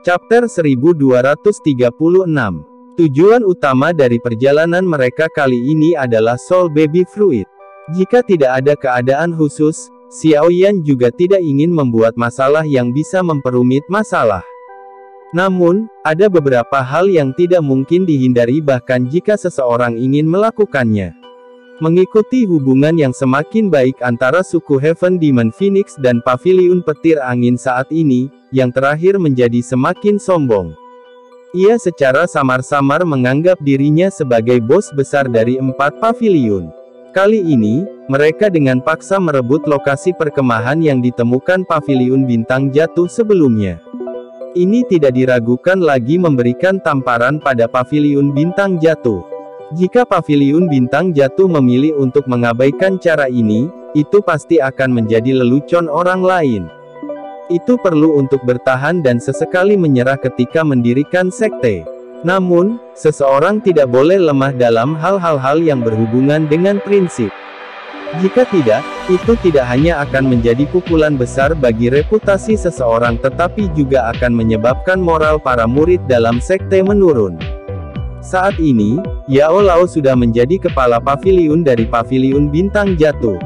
Chapter 1236. Tujuan utama dari perjalanan mereka kali ini adalah Soul Baby Fruit. Jika tidak ada keadaan khusus, Xiao Yan juga tidak ingin membuat masalah yang bisa memperumit masalah. Namun, ada beberapa hal yang tidak mungkin dihindari bahkan jika seseorang ingin melakukannya. Mengikuti hubungan yang semakin baik antara suku Heaven Demon Phoenix dan Paviliun Petir Angin saat ini, yang terakhir menjadi semakin sombong. Ia secara samar-samar menganggap dirinya sebagai bos besar dari 4 paviliun. Kali ini, mereka dengan paksa merebut lokasi perkemahan yang ditemukan Paviliun Bintang Jatuh sebelumnya. Ini tidak diragukan lagi memberikan tamparan pada Paviliun Bintang Jatuh. Jika Paviliun Bintang Jatuh memilih untuk mengabaikan cara ini, itu pasti akan menjadi lelucon orang lain. Itu perlu untuk bertahan dan sesekali menyerah ketika mendirikan sekte. Namun, seseorang tidak boleh lemah dalam hal-hal yang berhubungan dengan prinsip. Jika tidak, itu tidak hanya akan menjadi pukulan besar bagi reputasi seseorang tetapi juga akan menyebabkan moral para murid dalam sekte menurun. Saat ini, Yao Lao sudah menjadi kepala paviliun dari Paviliun Bintang Jatuh.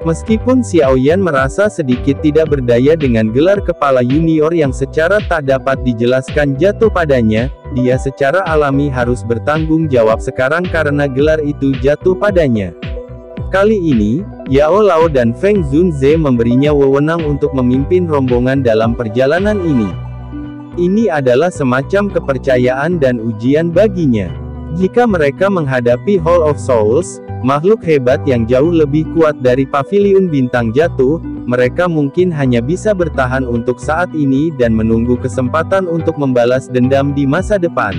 Meskipun Xiao Yan merasa sedikit tidak berdaya dengan gelar kepala junior yang secara tak dapat dijelaskan jatuh padanya, dia secara alami harus bertanggung jawab sekarang karena gelar itu jatuh padanya. Kali ini, Yao Lao dan Feng Zunze memberinya wewenang untuk memimpin rombongan dalam perjalanan ini. Ini adalah semacam kepercayaan dan ujian baginya. Jika mereka menghadapi Hall of Souls, makhluk hebat yang jauh lebih kuat dari Paviliun Bintang Jatuh, mereka mungkin hanya bisa bertahan untuk saat ini dan menunggu kesempatan untuk membalas dendam di masa depan.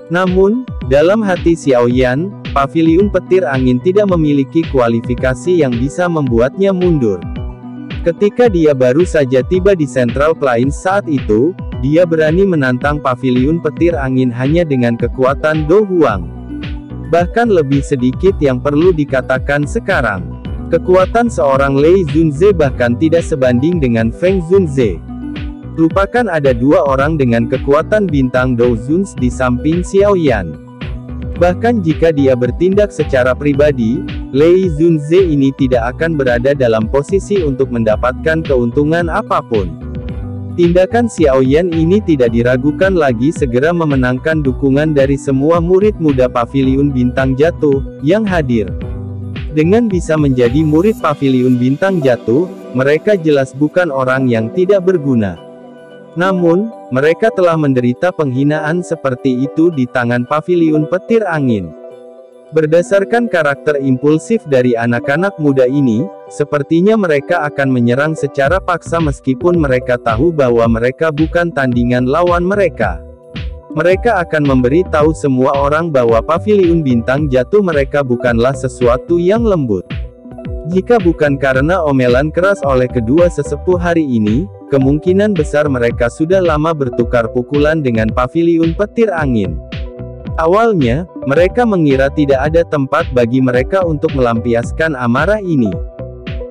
Namun, dalam hati Xiao Yan, Paviliun Petir Angin tidak memiliki kualifikasi yang bisa membuatnya mundur. Ketika dia baru saja tiba di Central Plains saat itu, dia berani menantang Paviliun Petir Angin hanya dengan kekuatan Do Huang. Bahkan lebih sedikit yang perlu dikatakan sekarang. Kekuatan seorang Lei Zunze bahkan tidak sebanding dengan Feng Zunze. Lupakan ada 2 orang dengan kekuatan bintang Do Zuns di samping Xiao Yan. Bahkan jika dia bertindak secara pribadi, Lei Zunze ini tidak akan berada dalam posisi untuk mendapatkan keuntungan apapun. Tindakan Xiao Yan ini tidak diragukan lagi segera memenangkan dukungan dari semua murid muda Paviliun Bintang Jatuh, yang hadir. Dengan bisa menjadi murid Paviliun Bintang Jatuh, mereka jelas bukan orang yang tidak berguna. Namun, mereka telah menderita penghinaan seperti itu di tangan Paviliun Petir Angin. Berdasarkan karakter impulsif dari anak-anak muda ini, sepertinya mereka akan menyerang secara paksa meskipun mereka tahu bahwa mereka bukan tandingan lawan mereka. Mereka akan memberi tahu semua orang bahwa Paviliun Bintang Jatuh mereka bukanlah sesuatu yang lembut. Jika bukan karena omelan keras oleh kedua sesepuh hari ini, kemungkinan besar mereka sudah lama bertukar pukulan dengan Paviliun Petir Angin. Awalnya, mereka mengira tidak ada tempat bagi mereka untuk melampiaskan amarah ini.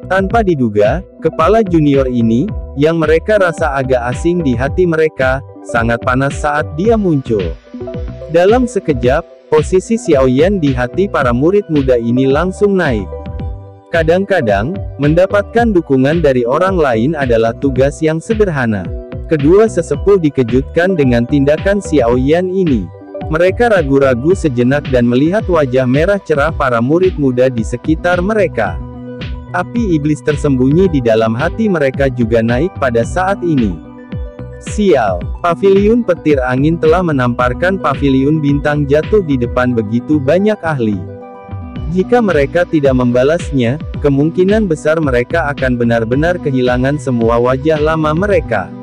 Tanpa diduga, kepala junior ini, yang mereka rasa agak asing di hati mereka, sangat panas saat dia muncul. Dalam sekejap, posisi Xiao Yan di hati para murid muda ini langsung naik. Kadang-kadang, mendapatkan dukungan dari orang lain adalah tugas yang sederhana. Kedua sesepuh dikejutkan dengan tindakan Xiao Yan ini. Mereka ragu-ragu sejenak dan melihat wajah merah cerah para murid muda di sekitar mereka. Api iblis tersembunyi di dalam hati mereka juga naik pada saat ini. Sial, Paviliun Petir Angin telah menamparkan Paviliun Bintang Jatuh di depan begitu banyak ahli. Jika mereka tidak membalasnya, kemungkinan besar mereka akan benar-benar kehilangan semua wajah lama mereka.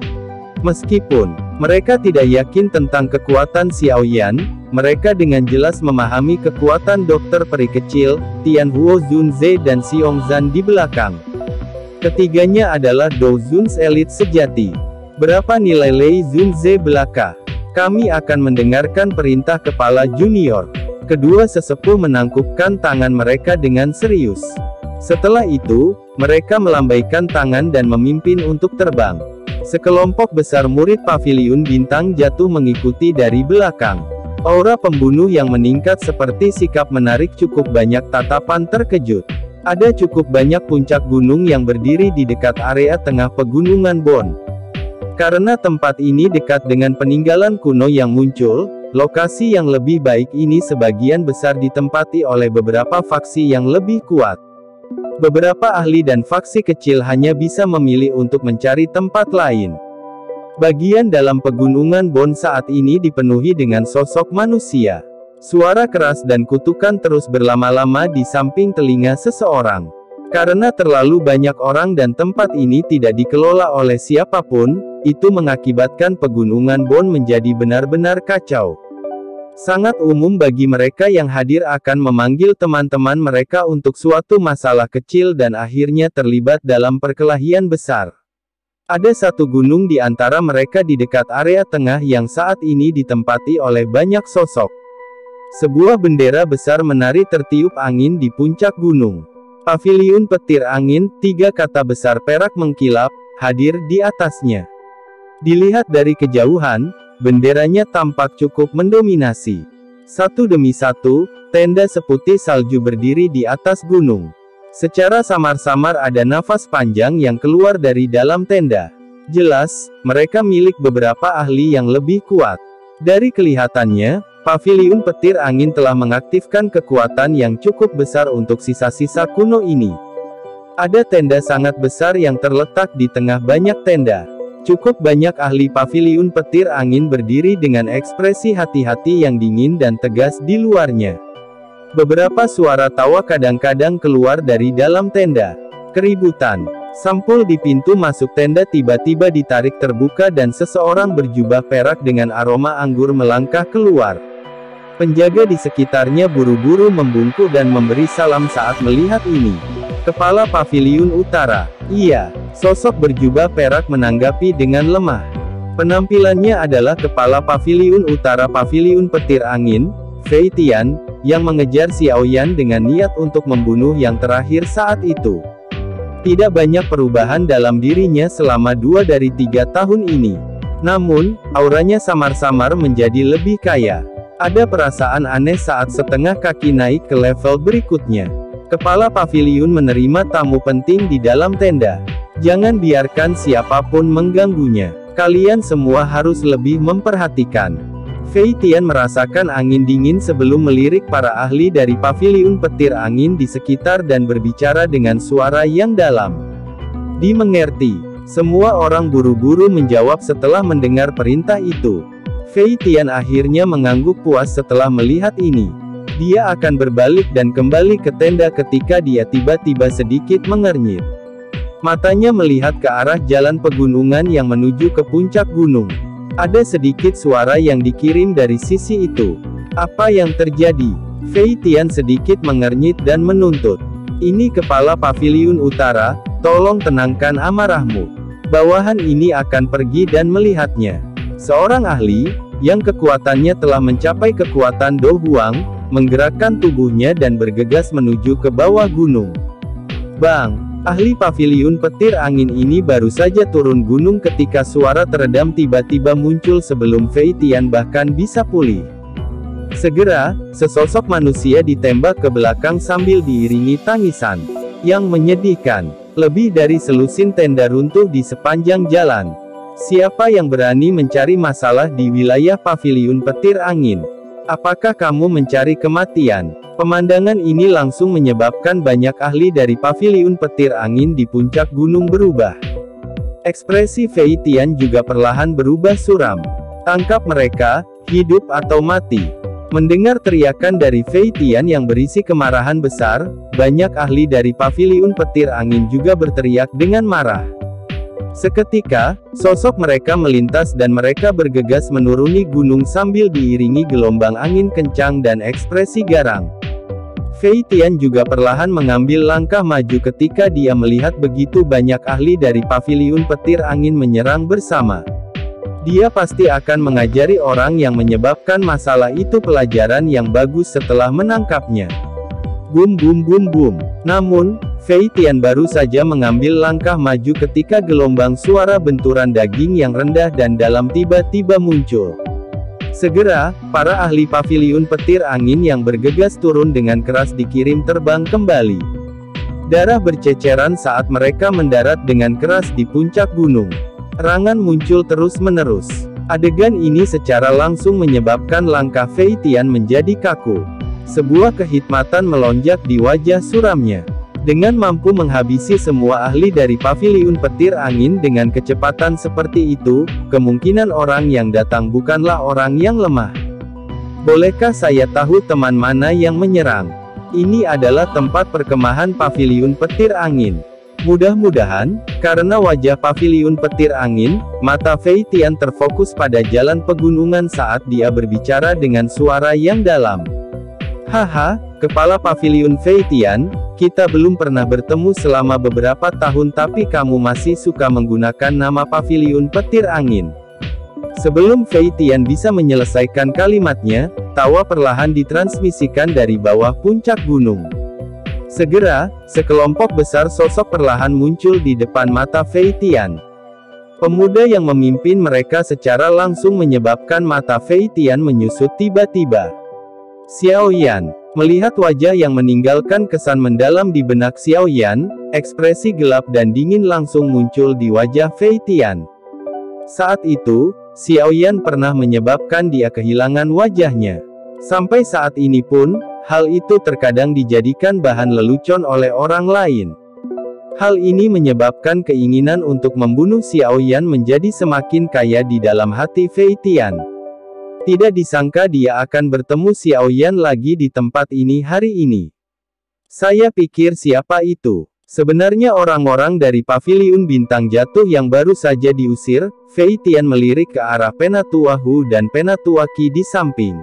Meskipun mereka tidak yakin tentang kekuatan Xiao Yan, mereka dengan jelas memahami kekuatan dokter peri kecil, Tianhuo Zunze dan Xiong Zan di belakang. Ketiganya adalah Do Zuns elit sejati. Berapa nilai Lei Zunze belaka? Kami akan mendengarkan perintah kepala junior. Kedua sesepuh menangkupkan tangan mereka dengan serius. Setelah itu, mereka melambaikan tangan dan memimpin untuk terbang. Sekelompok besar murid Paviliun Bintang Jatuh mengikuti dari belakang. Aura pembunuh yang meningkat seperti sikap menarik cukup banyak tatapan terkejut. Ada cukup banyak puncak gunung yang berdiri di dekat area tengah pegunungan Bon. Karena tempat ini dekat dengan peninggalan kuno yang muncul, lokasi yang lebih baik ini sebagian besar ditempati oleh beberapa faksi yang lebih kuat. Beberapa ahli dan faksi kecil hanya bisa memilih untuk mencari tempat lain. Bagian dalam pegunungan Bon saat ini dipenuhi dengan sosok manusia. Suara keras dan kutukan terus berlama-lama di samping telinga seseorang. Karena terlalu banyak orang dan tempat ini tidak dikelola oleh siapapun, itu mengakibatkan pegunungan Bon menjadi benar-benar kacau. Sangat umum bagi mereka yang hadir akan memanggil teman-teman mereka untuk suatu masalah kecil dan akhirnya terlibat dalam perkelahian besar. Ada satu gunung di antara mereka di dekat area tengah yang saat ini ditempati oleh banyak sosok. Sebuah bendera besar menari tertiup angin di puncak gunung. Paviliun Petir Angin, 3 kata besar perak mengkilap, hadir di atasnya. Dilihat dari kejauhan, benderanya tampak cukup mendominasi. Satu demi satu, tenda seputih salju berdiri di atas gunung. Secara samar-samar ada nafas panjang yang keluar dari dalam tenda. Jelas, mereka milik beberapa ahli yang lebih kuat. Dari kelihatannya, Paviliun Petir Angin telah mengaktifkan kekuatan yang cukup besar untuk sisa-sisa kuno ini. Ada tenda sangat besar yang terletak di tengah banyak tenda. Cukup banyak ahli Paviliun Petir Angin berdiri dengan ekspresi hati-hati yang dingin dan tegas di luarnya. Beberapa suara tawa kadang-kadang keluar dari dalam tenda. Keributan. Sampul di pintu masuk tenda tiba-tiba ditarik terbuka dan seseorang berjubah perak dengan aroma anggur melangkah keluar. Penjaga di sekitarnya buru-buru membungkuk dan memberi salam saat melihat ini. Kepala Paviliun Utara. Iya, sosok berjubah perak menanggapi dengan lemah. Penampilannya adalah Kepala Paviliun Utara Paviliun Petir Angin, Fei Tian, yang mengejar Xiaoyan dengan niat untuk membunuh yang terakhir saat itu. Tidak banyak perubahan dalam dirinya selama 2 dari 3 tahun ini. Namun, auranya samar-samar menjadi lebih kaya. Ada perasaan aneh saat setengah kaki naik ke level berikutnya. Kepala Paviliun menerima tamu penting di dalam tenda. Jangan biarkan siapapun mengganggunya. Kalian semua harus lebih memperhatikan. Fei Tian merasakan angin dingin sebelum melirik para ahli dari Paviliun Petir Angin di sekitar dan berbicara dengan suara yang dalam. Dimengerti. Semua orang buru-buru menjawab setelah mendengar perintah itu. Fei Tian akhirnya mengangguk puas setelah melihat ini. Dia akan berbalik dan kembali ke tenda ketika dia tiba-tiba sedikit mengernyit. Matanya melihat ke arah jalan pegunungan yang menuju ke puncak gunung. Ada sedikit suara yang dikirim dari sisi itu. Apa yang terjadi? Fei Tian sedikit mengernyit dan menuntut. Ini Kepala Paviliun Utara, tolong tenangkan amarahmu. Bawahan ini akan pergi dan melihatnya. Seorang ahli, yang kekuatannya telah mencapai kekuatan Do Huang, menggerakkan tubuhnya dan bergegas menuju ke bawah gunung. Bang! Ahli Paviliun Petir Angin ini baru saja turun gunung ketika suara teredam tiba-tiba muncul sebelum Fei Tian bahkan bisa pulih. Segera, sesosok manusia ditembak ke belakang sambil diiringi tangisan yang menyedihkan. Lebih dari selusin tenda runtuh di sepanjang jalan. Siapa yang berani mencari masalah di wilayah Paviliun Petir Angin? Apakah kamu mencari kematian? Pemandangan ini langsung menyebabkan banyak ahli dari Paviliun Petir Angin di puncak gunung berubah. Ekspresi Fei Tian juga perlahan berubah suram. Tangkap mereka, hidup atau mati. Mendengar teriakan dari Fei Tian yang berisi kemarahan besar, banyak ahli dari Paviliun Petir Angin juga berteriak dengan marah. Seketika, sosok mereka melintas dan mereka bergegas menuruni gunung sambil diiringi gelombang angin kencang dan ekspresi garang. Fei Tian juga perlahan mengambil langkah maju ketika dia melihat begitu banyak ahli dari Paviliun Petir Angin menyerang bersama. Dia pasti akan mengajari orang yang menyebabkan masalah itu pelajaran yang bagus setelah menangkapnya. Bum bum bum bum. Namun, Fei Tian baru saja mengambil langkah maju ketika gelombang suara benturan daging yang rendah dan dalam tiba-tiba muncul. Segera, para ahli paviliun petir angin yang bergegas turun dengan keras dikirim terbang kembali. Darah berceceran saat mereka mendarat dengan keras di puncak gunung. Serangan muncul terus-menerus. Adegan ini secara langsung menyebabkan langkah Fei Tian menjadi kaku. Sebuah kehikmatan melonjak di wajah suramnya. Dengan mampu menghabisi semua ahli dari paviliun petir angin dengan kecepatan seperti itu, kemungkinan orang yang datang bukanlah orang yang lemah. Bolehkah saya tahu teman mana yang menyerang? Ini adalah tempat perkemahan paviliun petir angin. Mudah-mudahan, karena wajah paviliun petir angin, mata Fei Tian terfokus pada jalan pegunungan saat dia berbicara dengan suara yang dalam. Haha, kepala paviliun Fei Tian, kita belum pernah bertemu selama beberapa tahun tapi kamu masih suka menggunakan nama paviliun petir angin. Sebelum Fei Tian bisa menyelesaikan kalimatnya, tawa perlahan ditransmisikan dari bawah puncak gunung. Segera, sekelompok besar sosok perlahan muncul di depan mata Fei Tian. Pemuda yang memimpin mereka secara langsung menyebabkan mata Fei Tian menyusut tiba-tiba. Xiao Yan. Melihat wajah yang meninggalkan kesan mendalam di benak Xiao Yan, ekspresi gelap dan dingin langsung muncul di wajah Fei Tian. Saat itu, Xiao Yan pernah menyebabkan dia kehilangan wajahnya. Sampai saat ini pun, hal itu terkadang dijadikan bahan lelucon oleh orang lain. Hal ini menyebabkan keinginan untuk membunuh Xiao Yan menjadi semakin kaya di dalam hati Fei Tian. Tidak disangka dia akan bertemu Xiao Yan lagi di tempat ini hari ini. Saya pikir siapa itu? Sebenarnya orang-orang dari paviliun bintang jatuh yang baru saja diusir. Fei Tian melirik ke arah Penatua Hu dan Penatua Qi di samping.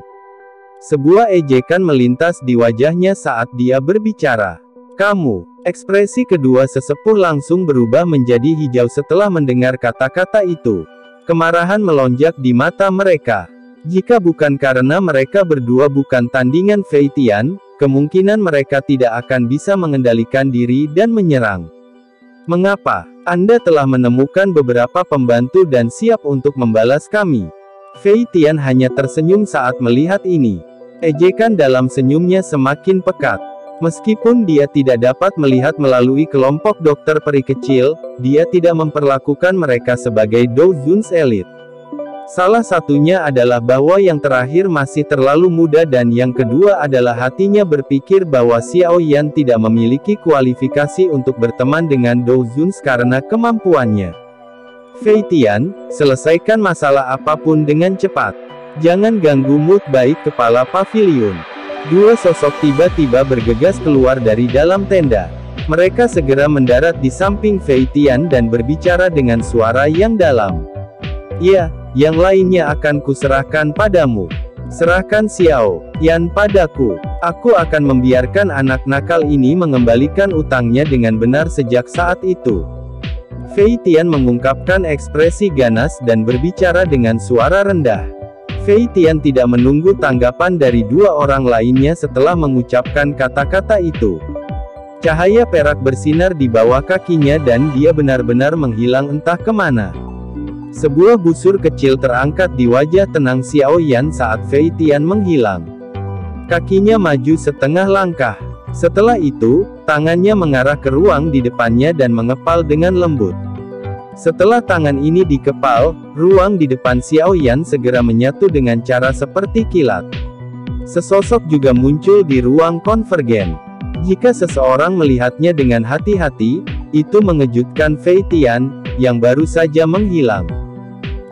Sebuah ejekan melintas di wajahnya saat dia berbicara. Kamu. Ekspresi kedua sesepuh langsung berubah menjadi hijau setelah mendengar kata-kata itu. Kemarahan melonjak di mata mereka. Jika bukan karena mereka berdua bukan tandingan Fei Tian, kemungkinan mereka tidak akan bisa mengendalikan diri dan menyerang. Mengapa? Anda telah menemukan beberapa pembantu dan siap untuk membalas kami. Fei Tian hanya tersenyum saat melihat ini. Ejekan dalam senyumnya semakin pekat. Meskipun dia tidak dapat melihat melalui kelompok dokter peri kecil, dia tidak memperlakukan mereka sebagai Doujun's Elite. Salah satunya adalah bahwa yang terakhir masih terlalu muda dan yang kedua adalah hatinya berpikir bahwa Xiao Yan tidak memiliki kualifikasi untuk berteman dengan Doujun's karena kemampuannya. Fei Tian, selesaikan masalah apapun dengan cepat. Jangan ganggu mood baik kepala paviliun. Dua sosok tiba-tiba bergegas keluar dari dalam tenda. Mereka segera mendarat di samping Fei Tian dan berbicara dengan suara yang dalam. Ya. Yang lainnya akan kuserahkan padamu. Serahkan Xiao Yan padaku. Aku akan membiarkan anak nakal ini mengembalikan utangnya dengan benar sejak saat itu. Fei Tian mengungkapkan ekspresi ganas dan berbicara dengan suara rendah. Fei Tian tidak menunggu tanggapan dari dua orang lainnya setelah mengucapkan kata-kata itu. Cahaya perak bersinar di bawah kakinya dan dia benar-benar menghilang entah kemana. Sebuah busur kecil terangkat di wajah tenang Xiao Yan saat Fei Tian menghilang. Kakinya maju setengah langkah. Setelah itu, tangannya mengarah ke ruang di depannya dan mengepal dengan lembut. Setelah tangan ini dikepal, ruang di depan Xiao Yan segera menyatu dengan cara seperti kilat. Sesosok juga muncul di ruang konvergen. Jika seseorang melihatnya dengan hati-hati, itu mengejutkan Fei Tian, yang baru saja menghilang.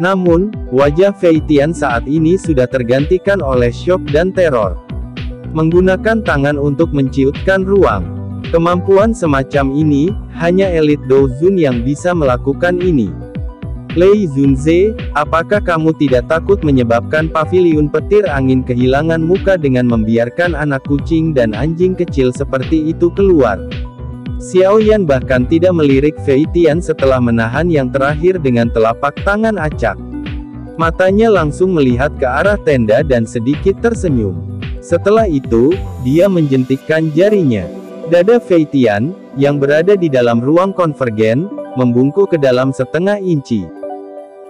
Namun, wajah Fei Tian saat ini sudah tergantikan oleh syok dan teror. Menggunakan tangan untuk menciutkan ruang. Kemampuan semacam ini, hanya elit Doujun yang bisa melakukan ini. Lei Zunze, apakah kamu tidak takut menyebabkan paviliun petir angin kehilangan muka dengan membiarkan anak kucing dan anjing kecil seperti itu keluar? Xiao Yan bahkan tidak melirik Fei Tian setelah menahan yang terakhir dengan telapak tangan acak. Matanya langsung melihat ke arah tenda dan sedikit tersenyum. Setelah itu, dia menjentikkan jarinya. Dada Fei Tian, yang berada di dalam ruang konvergen, membungkuk ke dalam setengah inci.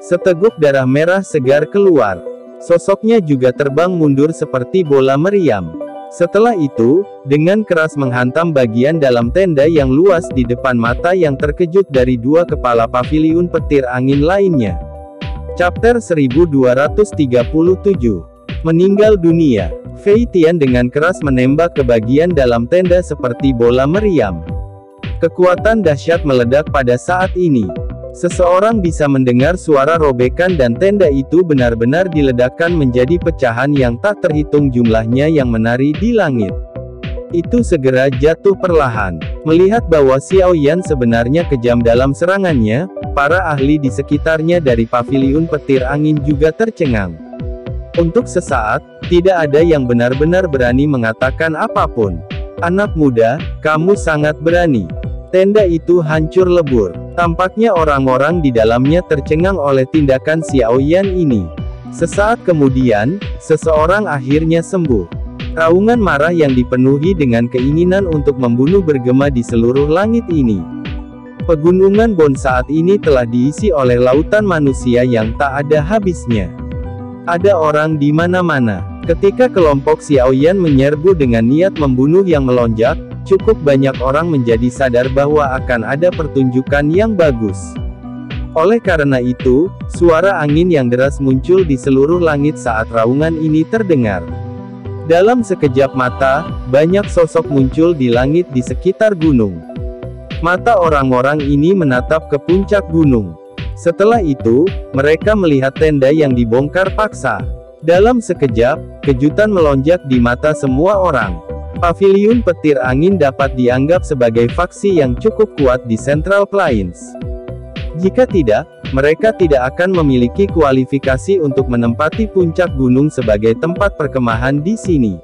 Seteguk darah merah segar keluar. Sosoknya juga terbang mundur seperti bola meriam. Setelah itu, dengan keras menghantam bagian dalam tenda yang luas di depan mata yang terkejut dari dua kepala paviliun petir angin lainnya. Chapter 1237. Meninggal dunia. Fei Tian dengan keras menembak ke bagian dalam tenda seperti bola meriam. Kekuatan dahsyat meledak pada saat ini. Seseorang bisa mendengar suara robekan dan tenda itu benar-benar diledakkan menjadi pecahan yang tak terhitung jumlahnya yang menari di langit. Itu segera jatuh perlahan. Melihat bahwa Xiao Yan sebenarnya kejam dalam serangannya, para ahli di sekitarnya dari paviliun petir angin juga tercengang. Untuk sesaat, tidak ada yang benar-benar berani mengatakan apapun. Anak muda, kamu sangat berani. Tenda itu hancur lebur. Tampaknya orang-orang di dalamnya tercengang oleh tindakan Xiao Yan ini. Sesaat kemudian, seseorang akhirnya sembuh. Raungan marah yang dipenuhi dengan keinginan untuk membunuh bergema di seluruh langit ini. Pegunungan Bon saat ini telah diisi oleh lautan manusia yang tak ada habisnya. Ada orang di mana-mana. Ketika kelompok Xiao Yan menyerbu dengan niat membunuh yang melonjak, cukup banyak orang menjadi sadar bahwa akan ada pertunjukan yang bagus. Oleh karena itu, suara angin yang deras muncul di seluruh langit saat raungan ini terdengar. Dalam sekejap mata, banyak sosok muncul di langit di sekitar gunung. Mata orang-orang ini menatap ke puncak gunung. Setelah itu, mereka melihat tenda yang dibongkar paksa. Dalam sekejap, kejutan melonjak di mata semua orang. Paviliun petir angin dapat dianggap sebagai faksi yang cukup kuat di Central Plains. Jika tidak, mereka tidak akan memiliki kualifikasi untuk menempati puncak gunung sebagai tempat perkemahan di sini.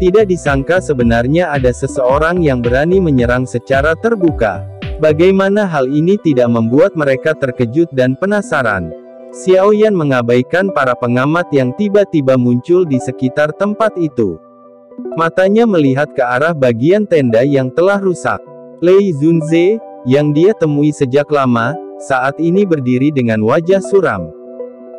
Tidak disangka sebenarnya ada seseorang yang berani menyerang secara terbuka. Bagaimana hal ini tidak membuat mereka terkejut dan penasaran? Xiao Yan mengabaikan para pengamat yang tiba-tiba muncul di sekitar tempat itu. Matanya melihat ke arah bagian tenda yang telah rusak. Lei Zunze, yang dia temui sejak lama, saat ini berdiri dengan wajah suram.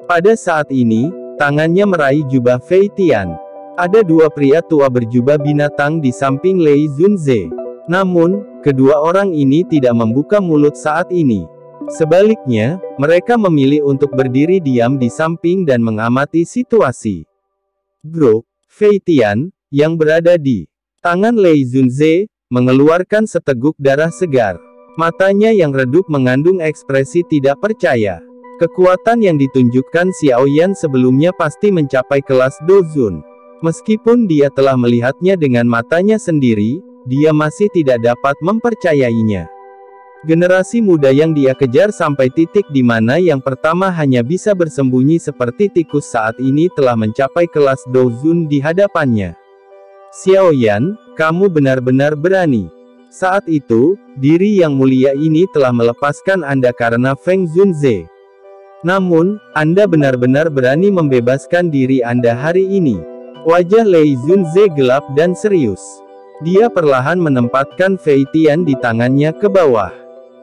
Pada saat ini, tangannya meraih jubah Fei Tian. Ada dua pria tua berjubah binatang di samping Lei Zunze. Namun, kedua orang ini tidak membuka mulut saat ini. Sebaliknya, mereka memilih untuk berdiri diam di samping dan mengamati situasi. Grup Fei Tian, yang berada di tangan Lei Zunze, mengeluarkan seteguk darah segar. Matanya yang redup mengandung ekspresi tidak percaya. Kekuatan yang ditunjukkan Xiao Yan sebelumnya pasti mencapai kelas Dozun. Meskipun dia telah melihatnya dengan matanya sendiri, dia masih tidak dapat mempercayainya. Generasi muda yang dia kejar sampai titik di mana yang pertama hanya bisa bersembunyi seperti tikus saat ini telah mencapai kelas Dozun di hadapannya. Xiao Yan, kamu benar-benar berani. Saat itu, diri yang mulia ini telah melepaskan Anda karena Feng Zunze. Namun, Anda benar-benar berani membebaskan diri Anda hari ini. Wajah Lei Zunze gelap dan serius. Dia perlahan menempatkan Fei Tian di tangannya ke bawah.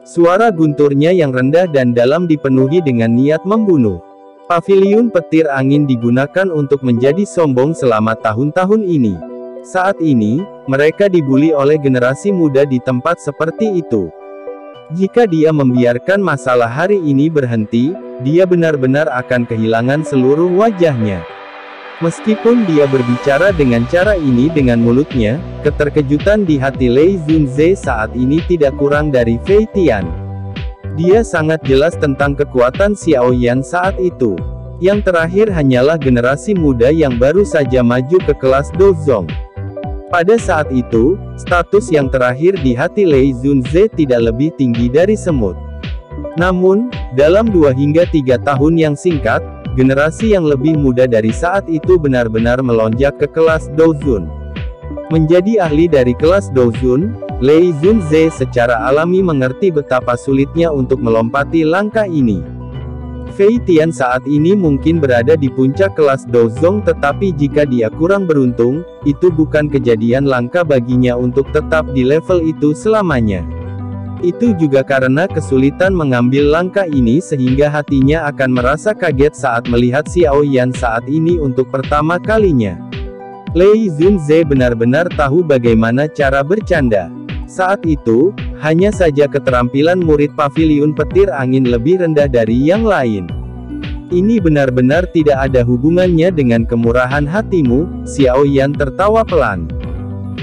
Suara gunturnya yang rendah dan dalam dipenuhi dengan niat membunuh. Paviliun petir angin digunakan untuk menjadi sombong selama tahun-tahun ini. Saat ini, mereka dibuli oleh generasi muda di tempat seperti itu. Jika dia membiarkan masalah hari ini berhenti, dia benar-benar akan kehilangan seluruh wajahnya. Meskipun dia berbicara dengan cara ini dengan mulutnya, keterkejutan di hati Lei Zunze saat ini tidak kurang dari Fei Tian. Dia sangat jelas tentang kekuatan Xiao Yan saat itu. Yang terakhir hanyalah generasi muda yang baru saja maju ke kelas Dozong. Pada saat itu, status yang terakhir di hati Lei Zunze tidak lebih tinggi dari semut. Namun, dalam 2 hingga 3 tahun yang singkat, generasi yang lebih muda dari saat itu benar-benar melonjak ke kelas Dozun. Menjadi ahli dari kelas Dozun, Lei Zunze secara alami mengerti betapa sulitnya untuk melompati langkah ini. Fei Tian saat ini mungkin berada di puncak kelas Dozong, tetapi jika dia kurang beruntung, itu bukan kejadian langka baginya untuk tetap di level itu selamanya. Itu juga karena kesulitan mengambil langkah ini sehingga hatinya akan merasa kaget saat melihat Xiao Yan saat ini untuk pertama kalinya. Lei Zunze benar-benar tahu bagaimana cara bercanda. Saat itu, hanya saja keterampilan murid paviliun petir angin lebih rendah dari yang lain. Ini benar-benar tidak ada hubungannya dengan kemurahan hatimu, Xiao Yan tertawa pelan.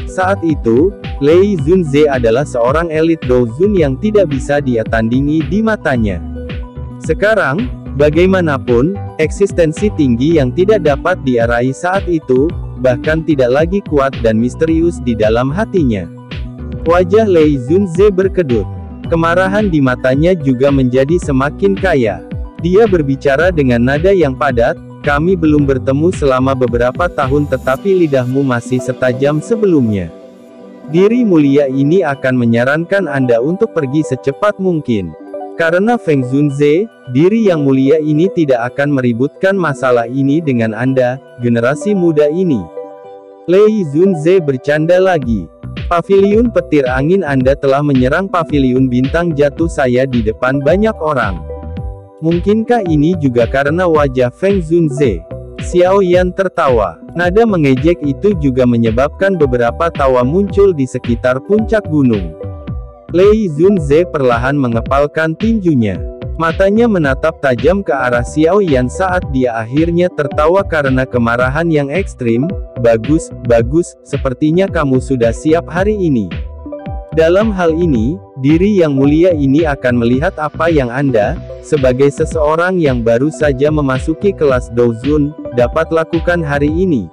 Saat itu, Lei Zunze adalah seorang elit Dozun yang tidak bisa dia tandingi di matanya. Sekarang, bagaimanapun, eksistensi tinggi yang tidak dapat dia raih saat itu, bahkan tidak lagi kuat dan misterius di dalam hatinya. Wajah Lei Zunze berkedut. Kemarahan di matanya juga menjadi semakin kaya. Dia berbicara dengan nada yang padat, "Kami belum bertemu selama beberapa tahun tetapi lidahmu masih setajam sebelumnya. Diri mulia ini akan menyarankan Anda untuk pergi secepat mungkin. Karena Feng Zunze, diri yang mulia ini tidak akan meributkan masalah ini dengan Anda, generasi muda ini." Lei Zunze bercanda lagi. "Paviliun petir angin Anda telah menyerang paviliun bintang jatuh saya di depan banyak orang. Mungkinkah ini juga karena wajah Feng Zunze?" Xiao Yan tertawa. Nada mengejek itu juga menyebabkan beberapa tawa muncul di sekitar puncak gunung. Lei Zunze perlahan mengepalkan tinjunya. Matanya menatap tajam ke arah Xiao Yan saat dia akhirnya tertawa karena kemarahan yang ekstrim. "Bagus, bagus, sepertinya kamu sudah siap hari ini. Dalam hal ini, diri yang mulia ini akan melihat apa yang Anda, sebagai seseorang yang baru saja memasuki kelas Dozun, dapat lakukan hari ini.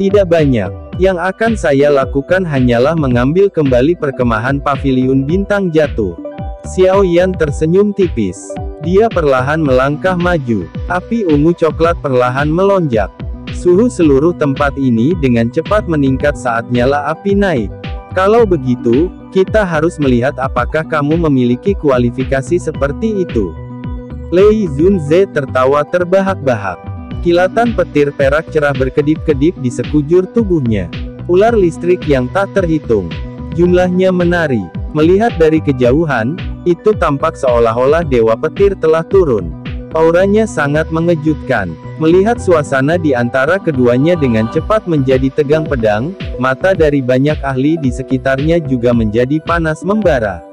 Tidak banyak. Yang akan saya lakukan hanyalah mengambil kembali perkemahan paviliun bintang jatuh." Xiao Yan tersenyum tipis. Dia perlahan melangkah maju. Api ungu coklat perlahan melonjak. Suhu seluruh tempat ini dengan cepat meningkat saat nyala api naik. "Kalau begitu, kita harus melihat apakah kamu memiliki kualifikasi seperti itu." Lei Zunze tertawa terbahak-bahak. Kilatan petir perak cerah berkedip-kedip di sekujur tubuhnya. Ular listrik yang tak terhitung jumlahnya menari. Melihat dari kejauhan, itu tampak seolah-olah dewa petir telah turun. Auranya sangat mengejutkan. Melihat suasana di antara keduanya dengan cepat menjadi tegang pedang, mata dari banyak ahli di sekitarnya juga menjadi panas membara.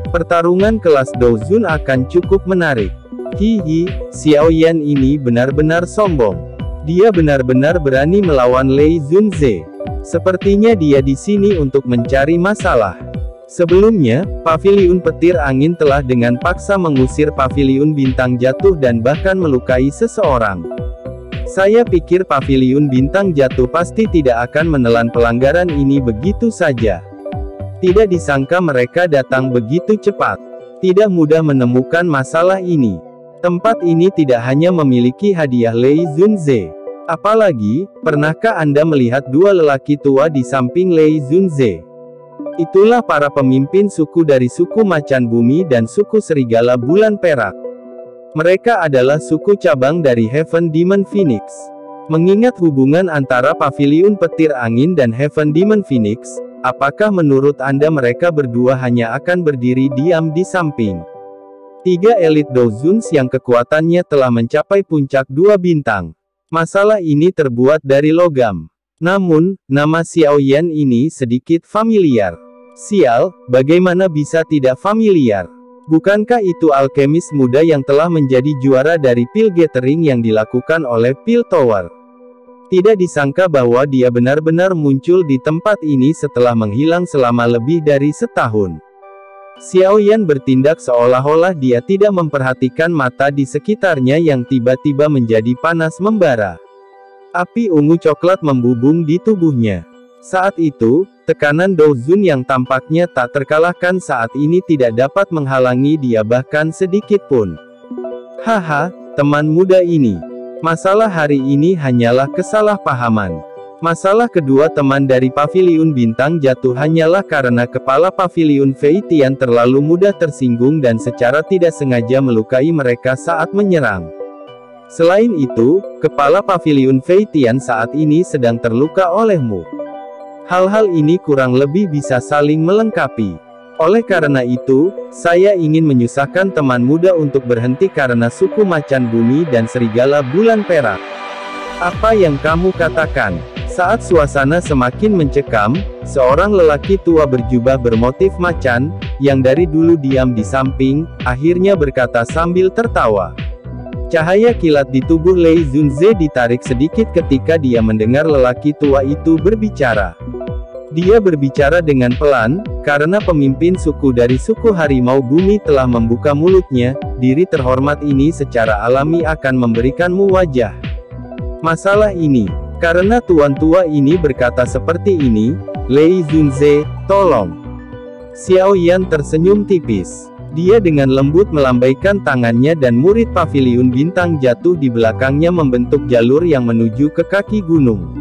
Pertarungan kelas Dozun akan cukup menarik. Hihi, Xiao Yan ini benar-benar sombong. Dia benar-benar berani melawan Lei Zunze. Sepertinya dia di sini untuk mencari masalah. Sebelumnya, paviliun petir angin telah dengan paksa mengusir paviliun bintang jatuh dan bahkan melukai seseorang. Saya pikir paviliun bintang jatuh pasti tidak akan menelan pelanggaran ini begitu saja. Tidak disangka mereka datang begitu cepat. Tidak mudah menemukan masalah ini. Tempat ini tidak hanya memiliki hadiah Lei Zunze. Apalagi, pernahkah Anda melihat dua lelaki tua di samping Lei Zunze? Itulah para pemimpin suku dari suku Macan Bumi dan suku Serigala Bulan Perak. Mereka adalah suku cabang dari Heaven Demon Phoenix. Mengingat hubungan antara paviliun petir angin dan Heaven Demon Phoenix, apakah menurut Anda mereka berdua hanya akan berdiri diam di samping? Tiga elit Dozuns yang kekuatannya telah mencapai puncak 2 bintang. Masalah ini terbuat dari logam. Namun, nama Xiao Yan ini sedikit familiar. Sial, bagaimana bisa tidak familiar? Bukankah itu alkemis muda yang telah menjadi juara dari Pil Gathering yang dilakukan oleh Pil Tower? Tidak disangka bahwa dia benar-benar muncul di tempat ini setelah menghilang selama lebih dari setahun. Xiao Yan bertindak seolah-olah dia tidak memperhatikan mata di sekitarnya yang tiba-tiba menjadi panas membara. Api ungu coklat membubung di tubuhnya. Saat itu, tekanan Dozun yang tampaknya tak terkalahkan saat ini tidak dapat menghalangi dia bahkan sedikit pun. Haha, teman muda ini. Masalah hari ini hanyalah kesalahpahaman. Masalah kedua teman dari Paviliun Bintang Jatuh hanyalah karena kepala Paviliun Fei Tian terlalu mudah tersinggung dan secara tidak sengaja melukai mereka saat menyerang. Selain itu, kepala Paviliun Fei Tian saat ini sedang terluka olehmu. Hal-hal ini kurang lebih bisa saling melengkapi. Oleh karena itu, saya ingin menyusahkan teman muda untuk berhenti karena suku macan bumi dan serigala bulan perak. Apa yang kamu katakan? Saat suasana semakin mencekam, seorang lelaki tua berjubah bermotif macan, yang dari dulu diam di samping, akhirnya berkata sambil tertawa. Cahaya kilat di tubuh Lei Zunze ditarik sedikit ketika dia mendengar lelaki tua itu berbicara. Dia berbicara dengan pelan, karena pemimpin suku dari suku harimau bumi telah membuka mulutnya, diri terhormat ini secara alami akan memberikanmu wajah. Masalah ini, karena tuan tua ini berkata seperti ini, Lei Zunze, tolong. Xiao Yan tersenyum tipis. Dia dengan lembut melambaikan tangannya dan murid Paviliun Bintang Jatuh di belakangnya membentuk jalur yang menuju ke kaki gunung.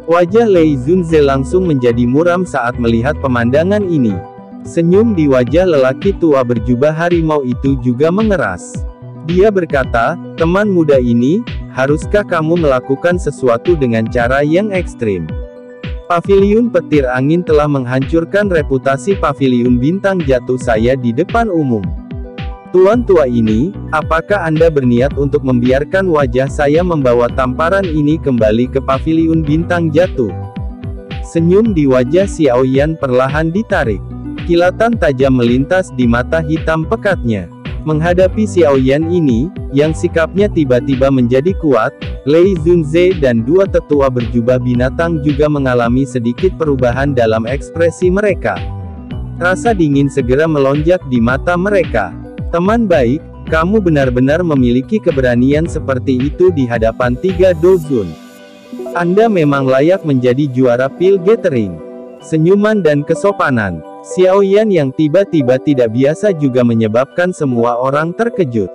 Wajah Lei Zunze langsung menjadi muram saat melihat pemandangan ini. Senyum di wajah lelaki tua berjubah harimau itu juga mengeras. Dia berkata, teman muda ini, haruskah kamu melakukan sesuatu dengan cara yang ekstrim? Paviliun Petir Angin telah menghancurkan reputasi Paviliun Bintang Jatuh saya di depan umum. Tuan tua ini, apakah Anda berniat untuk membiarkan wajah saya membawa tamparan ini kembali ke Paviliun Bintang Jatuh? Senyum di wajah Xiao Yan perlahan ditarik. Kilatan tajam melintas di mata hitam pekatnya. Menghadapi Xiao Yan ini, yang sikapnya tiba-tiba menjadi kuat, Lei Zunze dan dua tetua berjubah binatang juga mengalami sedikit perubahan dalam ekspresi mereka. Rasa dingin segera melonjak di mata mereka. Teman baik, kamu benar-benar memiliki keberanian seperti itu di hadapan 3 dozun. Anda memang layak menjadi juara pil gathering. Senyuman dan kesopanan Xiao Yan yang tiba-tiba tidak biasa juga menyebabkan semua orang terkejut.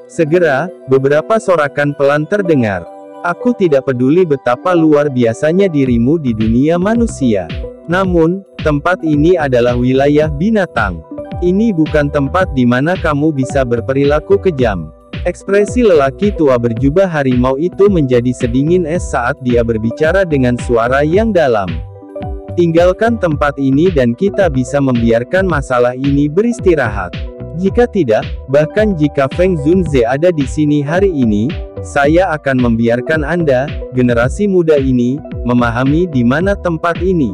Segera, beberapa sorakan pelan terdengar. Aku tidak peduli betapa luar biasanya dirimu di dunia manusia. Namun, tempat ini adalah wilayah binatang. Ini bukan tempat di mana kamu bisa berperilaku kejam. Ekspresi lelaki tua berjubah harimau itu menjadi sedingin es saat dia berbicara dengan suara yang dalam. Tinggalkan tempat ini dan kita bisa membiarkan masalah ini beristirahat. Jika tidak, bahkan jika Feng Zunze ada di sini hari ini, saya akan membiarkan Anda, generasi muda ini, memahami di mana tempat ini.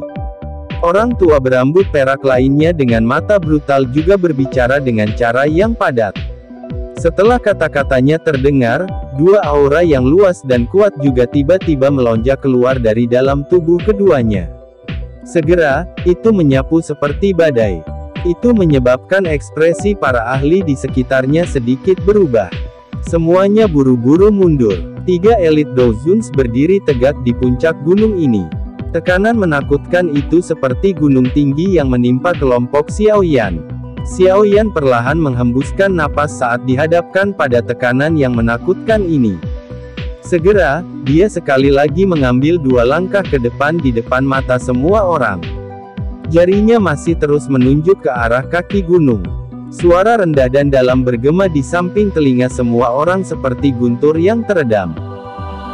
Orang tua berambut perak lainnya dengan mata brutal juga berbicara dengan cara yang padat. Setelah kata-katanya terdengar, dua aura yang luas dan kuat juga tiba-tiba melonjak keluar dari dalam tubuh keduanya. Segera, itu menyapu seperti badai. Itu menyebabkan ekspresi para ahli di sekitarnya sedikit berubah. Semuanya buru-buru mundur. 3 elit Dozuns berdiri tegak di puncak gunung ini. Tekanan menakutkan itu seperti gunung tinggi yang menimpa kelompok Xiao Yan. Xiao Yan perlahan menghembuskan napas saat dihadapkan pada tekanan yang menakutkan ini. Segera, dia sekali lagi mengambil 2 langkah ke depan di depan mata semua orang. Jarinya masih terus menunjuk ke arah kaki gunung. Suara rendah dan dalam bergema di samping telinga semua orang seperti guntur yang teredam.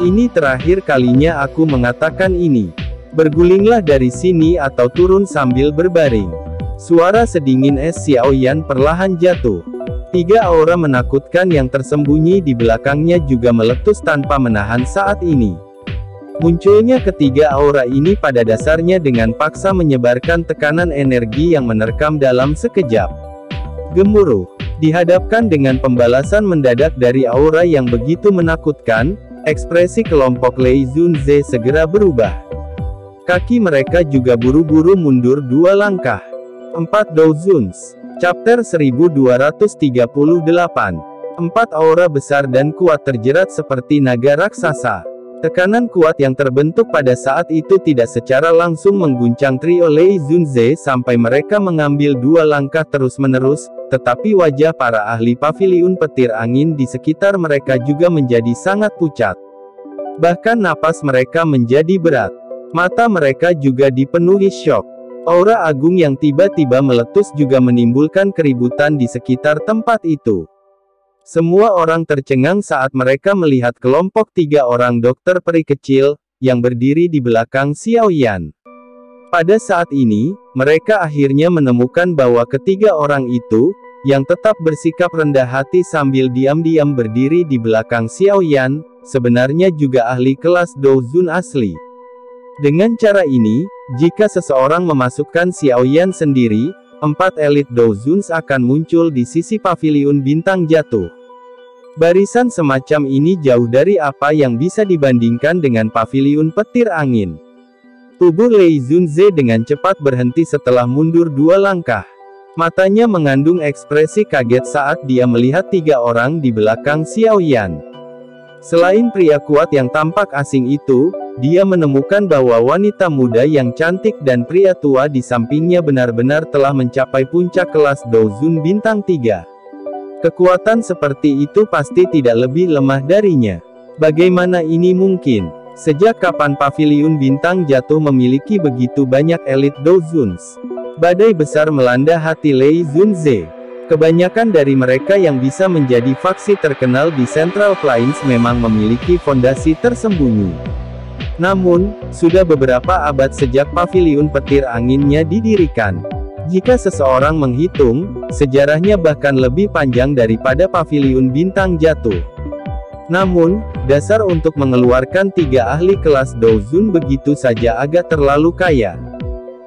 Ini terakhir kalinya aku mengatakan ini. Bergulinglah dari sini atau turun sambil berbaring. Suara sedingin es Xiao Yan perlahan jatuh. 3 aura menakutkan yang tersembunyi di belakangnya juga meletus tanpa menahan saat ini. Munculnya ketiga aura ini pada dasarnya dengan paksa menyebarkan tekanan energi yang menerkam dalam sekejap. Gemuruh. Dihadapkan dengan pembalasan mendadak dari aura yang begitu menakutkan, ekspresi kelompok Lei Zunze segera berubah. Kaki mereka juga buru-buru mundur 2 langkah. 4 Dozuns. Chapter 1238. 4 aura besar dan kuat terjerat seperti naga raksasa. Tekanan kuat yang terbentuk pada saat itu tidak secara langsung mengguncang trio Lei Zunze sampai mereka mengambil 2 langkah terus-menerus, tetapi wajah para ahli Paviliun Petir Angin di sekitar mereka juga menjadi sangat pucat. Bahkan napas mereka menjadi berat. Mata mereka juga dipenuhi syok. Aura agung yang tiba-tiba meletus juga menimbulkan keributan di sekitar tempat itu. Semua orang tercengang saat mereka melihat kelompok 3 orang dokter peri kecil, yang berdiri di belakang Xiao Yan. Pada saat ini, mereka akhirnya menemukan bahwa ketiga orang itu, yang tetap bersikap rendah hati sambil diam-diam berdiri di belakang Xiao Yan, sebenarnya juga ahli kelas Douzun asli. Dengan cara ini, jika seseorang memasukkan Xiao Yan sendiri, 4 elit Douzuns akan muncul di sisi paviliun bintang jatuh. Barisan semacam ini jauh dari apa yang bisa dibandingkan dengan paviliun petir angin. Tubuh Lei Zunze dengan cepat berhenti setelah mundur 2 langkah. Matanya mengandung ekspresi kaget saat dia melihat 3 orang di belakang Xiao Yan. Selain pria kuat yang tampak asing itu, dia menemukan bahwa wanita muda yang cantik dan pria tua di sampingnya benar-benar telah mencapai puncak kelas Douzun bintang 3. Kekuatan seperti itu pasti tidak lebih lemah darinya. Bagaimana ini mungkin? Sejak kapan paviliun bintang jatuh memiliki begitu banyak elit Douzuns? Badai besar melanda hati Lei Zunze. Kebanyakan dari mereka yang bisa menjadi faksi terkenal di Central Plains memang memiliki fondasi tersembunyi. Namun, sudah beberapa abad sejak paviliun petir anginnya didirikan. Jika seseorang menghitung, sejarahnya bahkan lebih panjang daripada paviliun bintang jatuh. Namun, dasar untuk mengeluarkan 3 ahli kelas Douzun begitu saja agak terlalu kaya.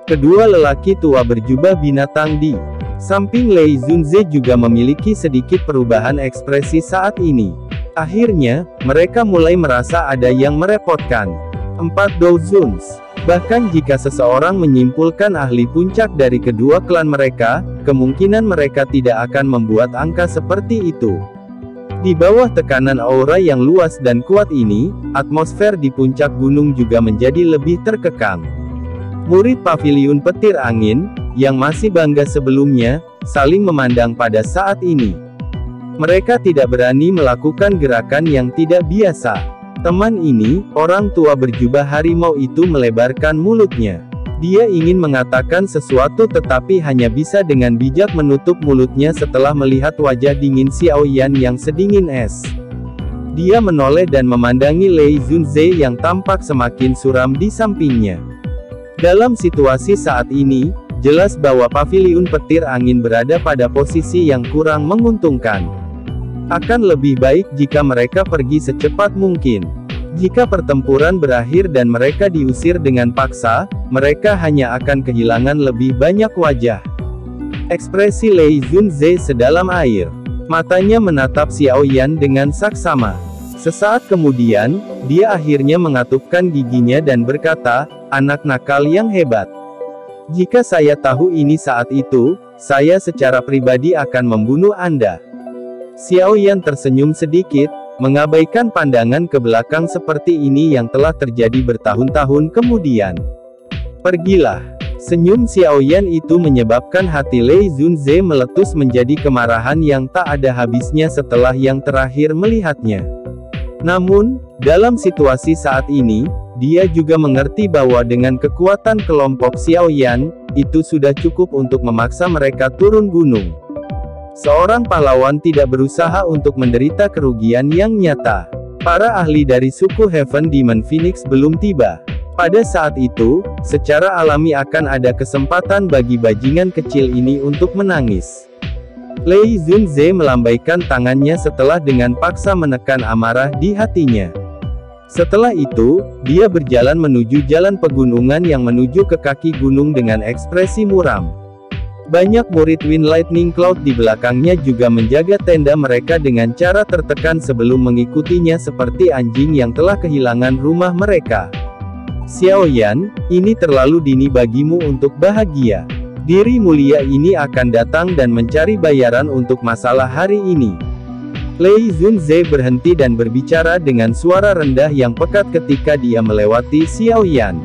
Kedua lelaki tua berjubah binatang di samping Lei Zunze juga memiliki sedikit perubahan ekspresi saat ini. Akhirnya, mereka mulai merasa ada yang merepotkan. 4 Douzuns. Bahkan jika seseorang menyimpulkan ahli puncak dari kedua klan mereka, kemungkinan mereka tidak akan membuat angka seperti itu. Di bawah tekanan aura yang luas dan kuat ini, atmosfer di puncak gunung juga menjadi lebih terkekang. Murid paviliun petir angin, yang masih bangga sebelumnya, saling memandang pada saat ini. Mereka tidak berani melakukan gerakan yang tidak biasa. Teman ini, orang tua berjubah harimau itu melebarkan mulutnya. Dia ingin mengatakan sesuatu tetapi hanya bisa dengan bijak menutup mulutnya setelah melihat wajah dingin Xiao Yan yang sedingin es. Dia menoleh dan memandangi Lei Zunze yang tampak semakin suram di sampingnya. Dalam situasi saat ini, jelas bahwa paviliun petir angin berada pada posisi yang kurang menguntungkan. Akan lebih baik jika mereka pergi secepat mungkin. Jika pertempuran berakhir dan mereka diusir dengan paksa, mereka hanya akan kehilangan lebih banyak wajah. Ekspresi Lei Zunze sedalam air. Matanya menatap Xiao Yan dengan saksama. Sesaat kemudian, dia akhirnya mengatupkan giginya dan berkata, "Anak nakal yang hebat. Jika saya tahu ini saat itu, saya secara pribadi akan membunuh Anda." Xiao Yan tersenyum sedikit, mengabaikan pandangan ke belakang seperti ini yang telah terjadi bertahun-tahun kemudian. "Pergilah." Senyum Xiao Yan itu menyebabkan hati Lei Zunze meletus menjadi kemarahan yang tak ada habisnya setelah yang terakhir melihatnya. Namun, dalam situasi saat ini, dia juga mengerti bahwa dengan kekuatan kelompok Xiao Yan, itu sudah cukup untuk memaksa mereka turun gunung. Seorang pahlawan tidak berusaha untuk menderita kerugian yang nyata. Para ahli dari suku Heaven Demon Phoenix belum tiba. Pada saat itu, secara alami akan ada kesempatan bagi bajingan kecil ini untuk menangis. Lei Zunze melambaikan tangannya setelah dengan paksa menekan amarah di hatinya. Setelah itu, dia berjalan menuju jalan pegunungan yang menuju ke kaki gunung dengan ekspresi muram. Banyak murid Wind Lightning Cloud di belakangnya juga menjaga tenda mereka dengan cara tertekan sebelum mengikutinya seperti anjing yang telah kehilangan rumah mereka. "Xiao Yan, ini terlalu dini bagimu untuk bahagia. Diri mulia ini akan datang dan mencari bayaran untuk masalah hari ini." Lei Zunze berhenti dan berbicara dengan suara rendah yang pekat ketika dia melewati Xiao Yan.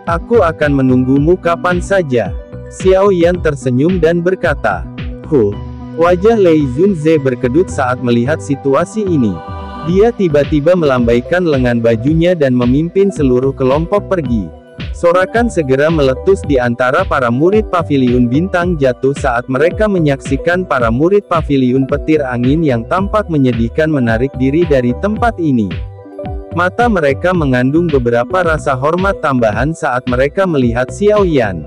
"Aku akan menunggumu kapan saja." Xiao Yan tersenyum dan berkata, "Huh." Wajah Lei Zunze berkedut saat melihat situasi ini. Dia tiba-tiba melambaikan lengan bajunya dan memimpin seluruh kelompok pergi. Sorakan segera meletus di antara para murid Paviliun Bintang Jatuh saat mereka menyaksikan para murid Paviliun Petir Angin yang tampak menyedihkan menarik diri dari tempat ini. Mata mereka mengandung beberapa rasa hormat tambahan saat mereka melihat Xiao Yan.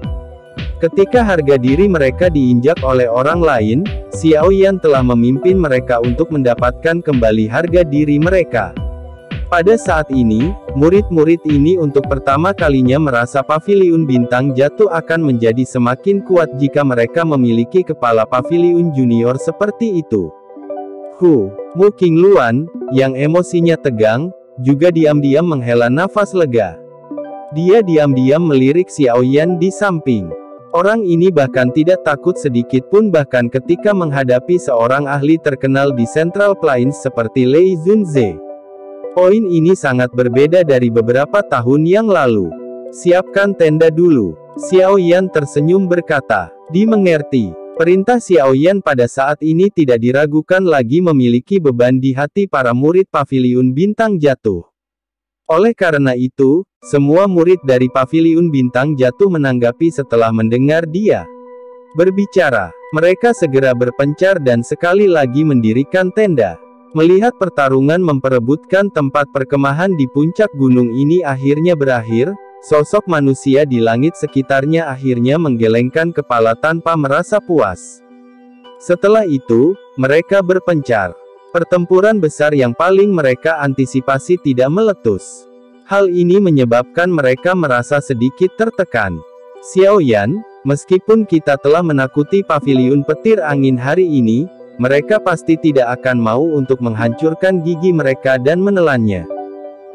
Ketika harga diri mereka diinjak oleh orang lain, Xiao Yan telah memimpin mereka untuk mendapatkan kembali harga diri mereka. Pada saat ini, murid-murid ini untuk pertama kalinya merasa Paviliun Bintang Jatuh akan menjadi semakin kuat jika mereka memiliki kepala Paviliun Junior seperti itu. Mu Qingluan, yang emosinya tegang, juga diam-diam menghela nafas lega. Dia diam-diam melirik Xiao Yan di samping. Orang ini bahkan tidak takut sedikit pun bahkan ketika menghadapi seorang ahli terkenal di Central Plains seperti Lei Zunze. Poin ini sangat berbeda dari beberapa tahun yang lalu. Siapkan tenda dulu. Xiao Yan tersenyum berkata. Dimengerti. Perintah Xiao Yan pada saat ini tidak diragukan lagi memiliki beban di hati para murid Paviliun Bintang Jatuh. Oleh karena itu, semua murid dari Paviliun Bintang Jatuh menanggapi setelah mendengar dia berbicara. Mereka segera berpencar dan sekali lagi mendirikan tenda. Melihat pertarungan memperebutkan tempat perkemahan di puncak gunung ini akhirnya berakhir, sosok manusia di langit sekitarnya akhirnya menggelengkan kepala tanpa merasa puas. Setelah itu, mereka berpencar. Pertempuran besar yang paling mereka antisipasi tidak meletus. Hal ini menyebabkan mereka merasa sedikit tertekan. Xiao Yan, meskipun kita telah menakuti Paviliun Petir Angin hari ini, mereka pasti tidak akan mau untuk menghancurkan gigi mereka dan menelannya.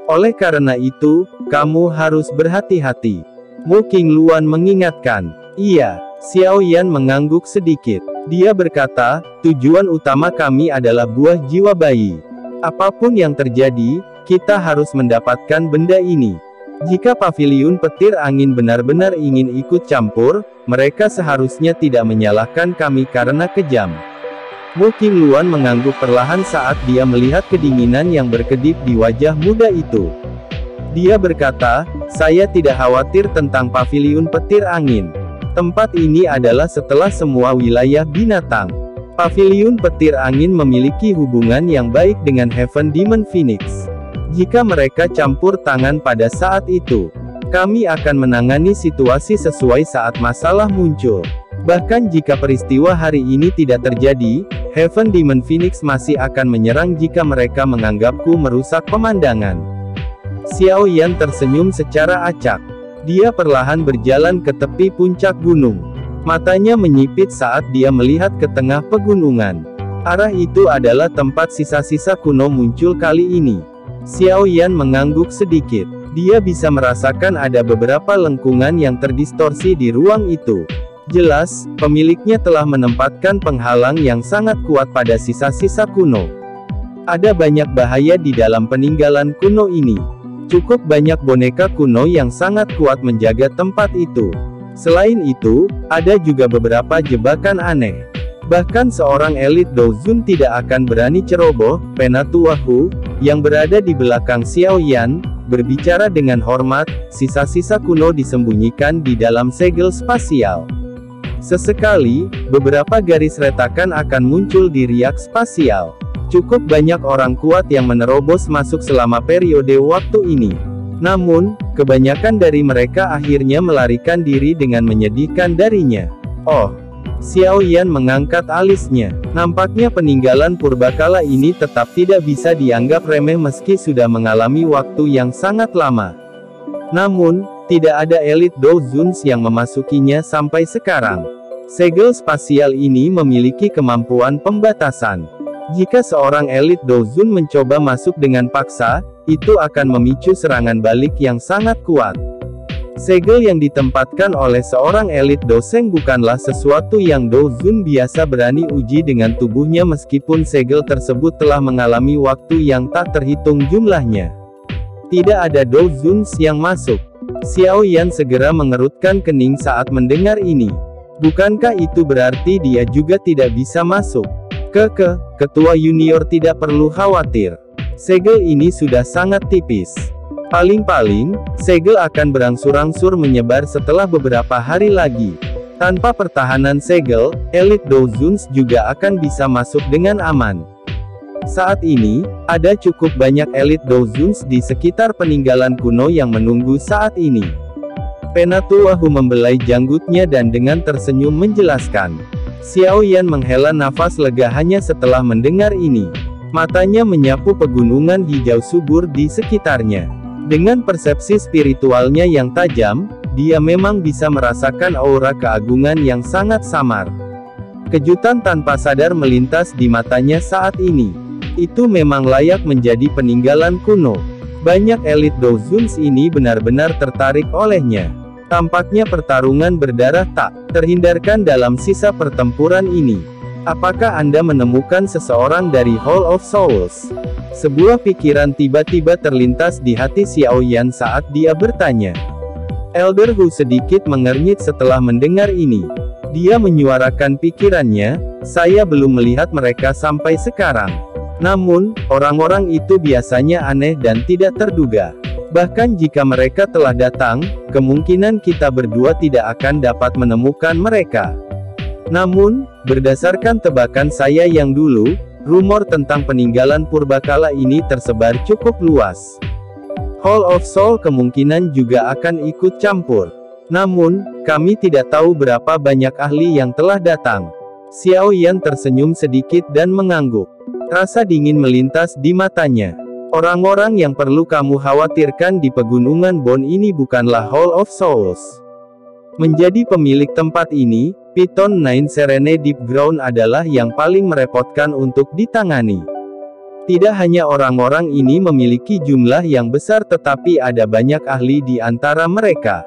Oleh karena itu, kamu harus berhati-hati. Mu Qingluan mengingatkan. Iya, Xiao Yan mengangguk sedikit. Dia berkata, tujuan utama kami adalah buah jiwa bayi. Apapun yang terjadi, kita harus mendapatkan benda ini. Jika Paviliun Petir Angin benar-benar ingin ikut campur, mereka seharusnya tidak menyalahkan kami karena kejam. Mu Qingluan mengangguk perlahan saat dia melihat kedinginan yang berkedip di wajah muda itu. Dia berkata, saya tidak khawatir tentang Paviliun Petir Angin. Tempat ini adalah setelah semua wilayah binatang. Paviliun Petir Angin memiliki hubungan yang baik dengan Heaven Demon Phoenix. Jika mereka campur tangan pada saat itu, kami akan menangani situasi sesuai saat masalah muncul. Bahkan jika peristiwa hari ini tidak terjadi, Heaven Demon Phoenix masih akan menyerang jika mereka menganggapku merusak pemandangan. Xiao Yan tersenyum secara acak. Dia perlahan berjalan ke tepi puncak gunung. Matanya menyipit saat dia melihat ke tengah pegunungan. Arah itu adalah tempat sisa-sisa kuno muncul kali ini. Xiao Yan mengangguk sedikit. Dia bisa merasakan ada beberapa lengkungan yang terdistorsi di ruang itu. Jelas, pemiliknya telah menempatkan penghalang yang sangat kuat pada sisa-sisa kuno. Ada banyak bahaya di dalam peninggalan kuno ini. Cukup banyak boneka kuno yang sangat kuat menjaga tempat itu. Selain itu, ada juga beberapa jebakan aneh. Bahkan seorang elit Douzun tidak akan berani ceroboh. Penatua Hu, yang berada di belakang Xiao Yan, berbicara dengan hormat. Sisa-sisa kuno disembunyikan di dalam segel spasial. Sesekali, beberapa garis retakan akan muncul di riak spasial. Cukup banyak orang kuat yang menerobos masuk selama periode waktu ini. Namun, kebanyakan dari mereka akhirnya melarikan diri dengan menyedihkan darinya. Oh, Xiao Yan mengangkat alisnya. Nampaknya peninggalan purbakala ini tetap tidak bisa dianggap remeh meski sudah mengalami waktu yang sangat lama. Namun, tidak ada elit Douzuns yang memasukinya sampai sekarang. Segel spasial ini memiliki kemampuan pembatasan. Jika seorang elit Douzun mencoba masuk dengan paksa, itu akan memicu serangan balik yang sangat kuat. Segel yang ditempatkan oleh seorang elit Doseng bukanlah sesuatu yang Douzun biasa berani uji dengan tubuhnya meskipun segel tersebut telah mengalami waktu yang tak terhitung jumlahnya. Tidak ada Douzuns yang masuk. Xiao Yan segera mengerutkan kening saat mendengar ini. Bukankah itu berarti dia juga tidak bisa masuk? Ketua junior tidak perlu khawatir. Segel ini sudah sangat tipis. Paling-paling, segel akan berangsur-angsur menyebar setelah beberapa hari lagi. Tanpa pertahanan segel, elit Douzhuns juga akan bisa masuk dengan aman. Saat ini, ada cukup banyak elit Douzhuns di sekitar peninggalan kuno yang menunggu saat ini. Penatua Hu membelai janggutnya dan dengan tersenyum menjelaskan. Xiao Yan menghela nafas lega hanya setelah mendengar ini. Matanya menyapu pegunungan hijau subur di sekitarnya. Dengan persepsi spiritualnya yang tajam, dia memang bisa merasakan aura keagungan yang sangat samar. Kejutan tanpa sadar melintas di matanya saat ini. Itu memang layak menjadi peninggalan kuno. Banyak elit Douzhuns ini benar-benar tertarik olehnya. Tampaknya pertarungan berdarah tak terhindarkan dalam sisa pertempuran ini. Apakah Anda menemukan seseorang dari Hall of Souls? Sebuah pikiran tiba-tiba terlintas di hati Xiao Yan saat dia bertanya. Elder Hu sedikit mengernyit setelah mendengar ini. Dia menyuarakan pikirannya, saya belum melihat mereka sampai sekarang. Namun, orang-orang itu biasanya aneh dan tidak terduga. Bahkan jika mereka telah datang, kemungkinan kita berdua tidak akan dapat menemukan mereka. Namun, berdasarkan tebakan saya yang dulu, rumor tentang peninggalan purbakala ini tersebar cukup luas. Hall of Soul kemungkinan juga akan ikut campur. Namun, kami tidak tahu berapa banyak ahli yang telah datang. Xiao Yan tersenyum sedikit dan mengangguk. Rasa dingin melintas di matanya. Orang-orang yang perlu kamu khawatirkan di pegunungan Bon ini bukanlah Hall of Souls. Menjadi pemilik tempat ini, Piton Nine Serene Deep Ground adalah yang paling merepotkan untuk ditangani. Tidak hanya orang-orang ini memiliki jumlah yang besar tetapi ada banyak ahli di antara mereka.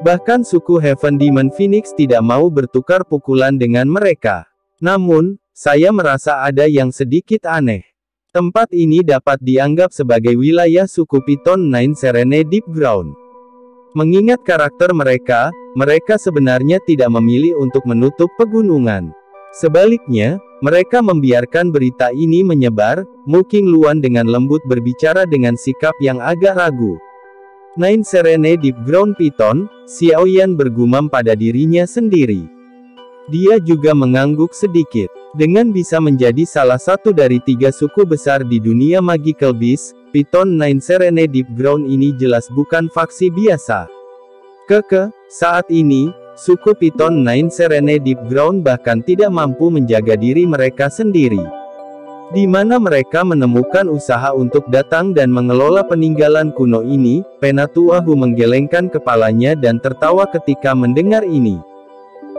Bahkan suku Heaven Demon Phoenix tidak mau bertukar pukulan dengan mereka. Namun, saya merasa ada yang sedikit aneh. Tempat ini dapat dianggap sebagai wilayah suku Piton Nine Serene Deep Ground. Mengingat karakter mereka, mereka sebenarnya tidak memilih untuk menutup pegunungan. Sebaliknya, mereka membiarkan berita ini menyebar. Mu Qingluan dengan lembut berbicara dengan sikap yang agak ragu. Nine Serene Deep Ground Piton, Xiao Yan bergumam pada dirinya sendiri. Dia juga mengangguk sedikit. Dengan bisa menjadi salah satu dari 3 suku besar di dunia Magical Beast, Piton Nine Serene Deep Ground ini jelas bukan faksi biasa. Saat ini, suku Piton Nine Serene Deep Ground bahkan tidak mampu menjaga diri mereka sendiri. Di mana mereka menemukan usaha untuk datang dan mengelola peninggalan kuno ini, Penatua Hu menggelengkan kepalanya dan tertawa ketika mendengar ini.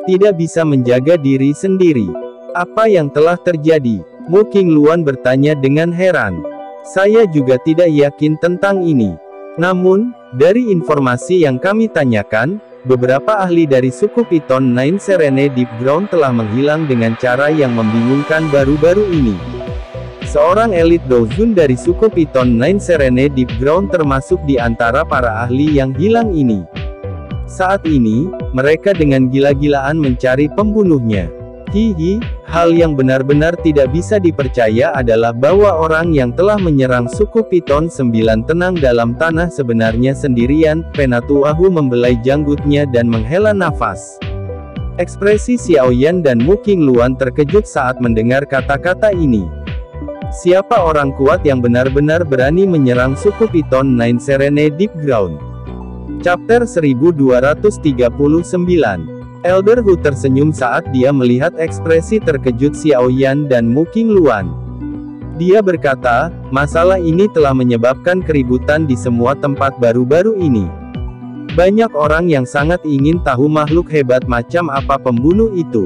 Tidak bisa menjaga diri sendiri. Apa yang telah terjadi? Mu Qingluan bertanya dengan heran. Saya juga tidak yakin tentang ini. Namun, dari informasi yang kami tanyakan, beberapa ahli dari suku Piton Nine Serene Deep Ground telah menghilang dengan cara yang membingungkan baru-baru ini. Seorang elit Douzhun dari suku Piton Nine Serene Deep Ground termasuk di antara para ahli yang hilang ini. Saat ini, mereka dengan gila-gilaan mencari pembunuhnya. Hihi, hal yang benar-benar tidak bisa dipercaya adalah bahwa orang yang telah menyerang suku Piton 9 tenang dalam tanah sebenarnya sendirian. Penatua Hu membelai janggutnya dan menghela nafas. Ekspresi Xiao Yan dan Mu Qingluan terkejut saat mendengar kata-kata ini. Siapa orang kuat yang benar-benar berani menyerang suku Piton Nine Serene Deep Ground? Chapter 1239. Elder Hu tersenyum saat dia melihat ekspresi terkejut Xiao Yan dan Mu Qingluan. Dia berkata, masalah ini telah menyebabkan keributan di semua tempat baru-baru ini. Banyak orang yang sangat ingin tahu makhluk hebat macam apa pembunuh itu.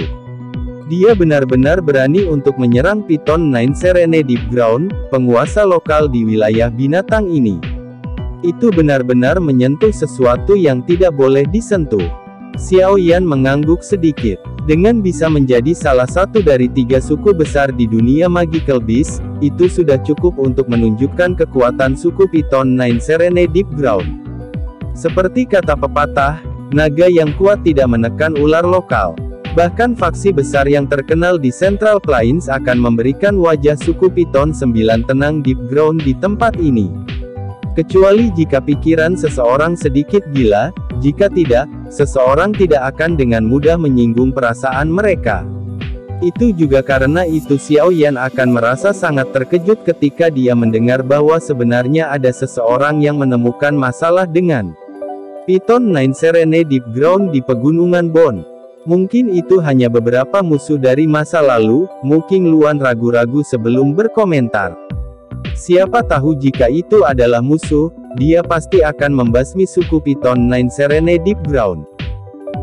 Dia benar-benar berani untuk menyerang Piton Nine Serene Deep Ground, penguasa lokal di wilayah binatang ini. Itu benar-benar menyentuh sesuatu yang tidak boleh disentuh. Xiao Yan mengangguk sedikit. Dengan bisa menjadi salah satu dari 3 suku besar di dunia Magical Beast, itu sudah cukup untuk menunjukkan kekuatan suku Piton Nine Serene Deep Ground. Seperti kata pepatah, naga yang kuat tidak menekan ular lokal. Bahkan faksi besar yang terkenal di Central Plains akan memberikan wajah suku Piton 9 tenang Deep Ground di tempat ini. Kecuali jika pikiran seseorang sedikit gila, jika tidak, seseorang tidak akan dengan mudah menyinggung perasaan mereka. Itu juga karena itu Xiao Yan akan merasa sangat terkejut ketika dia mendengar bahwa sebenarnya ada seseorang yang menemukan masalah dengan Python 9 Serene Deep Ground di Pegunungan Bon. Mungkin itu hanya beberapa musuh dari masa lalu, mungkin Luan ragu-ragu sebelum berkomentar. Siapa tahu jika itu adalah musuh, dia pasti akan membasmi suku Python 9 Serene Deep Ground.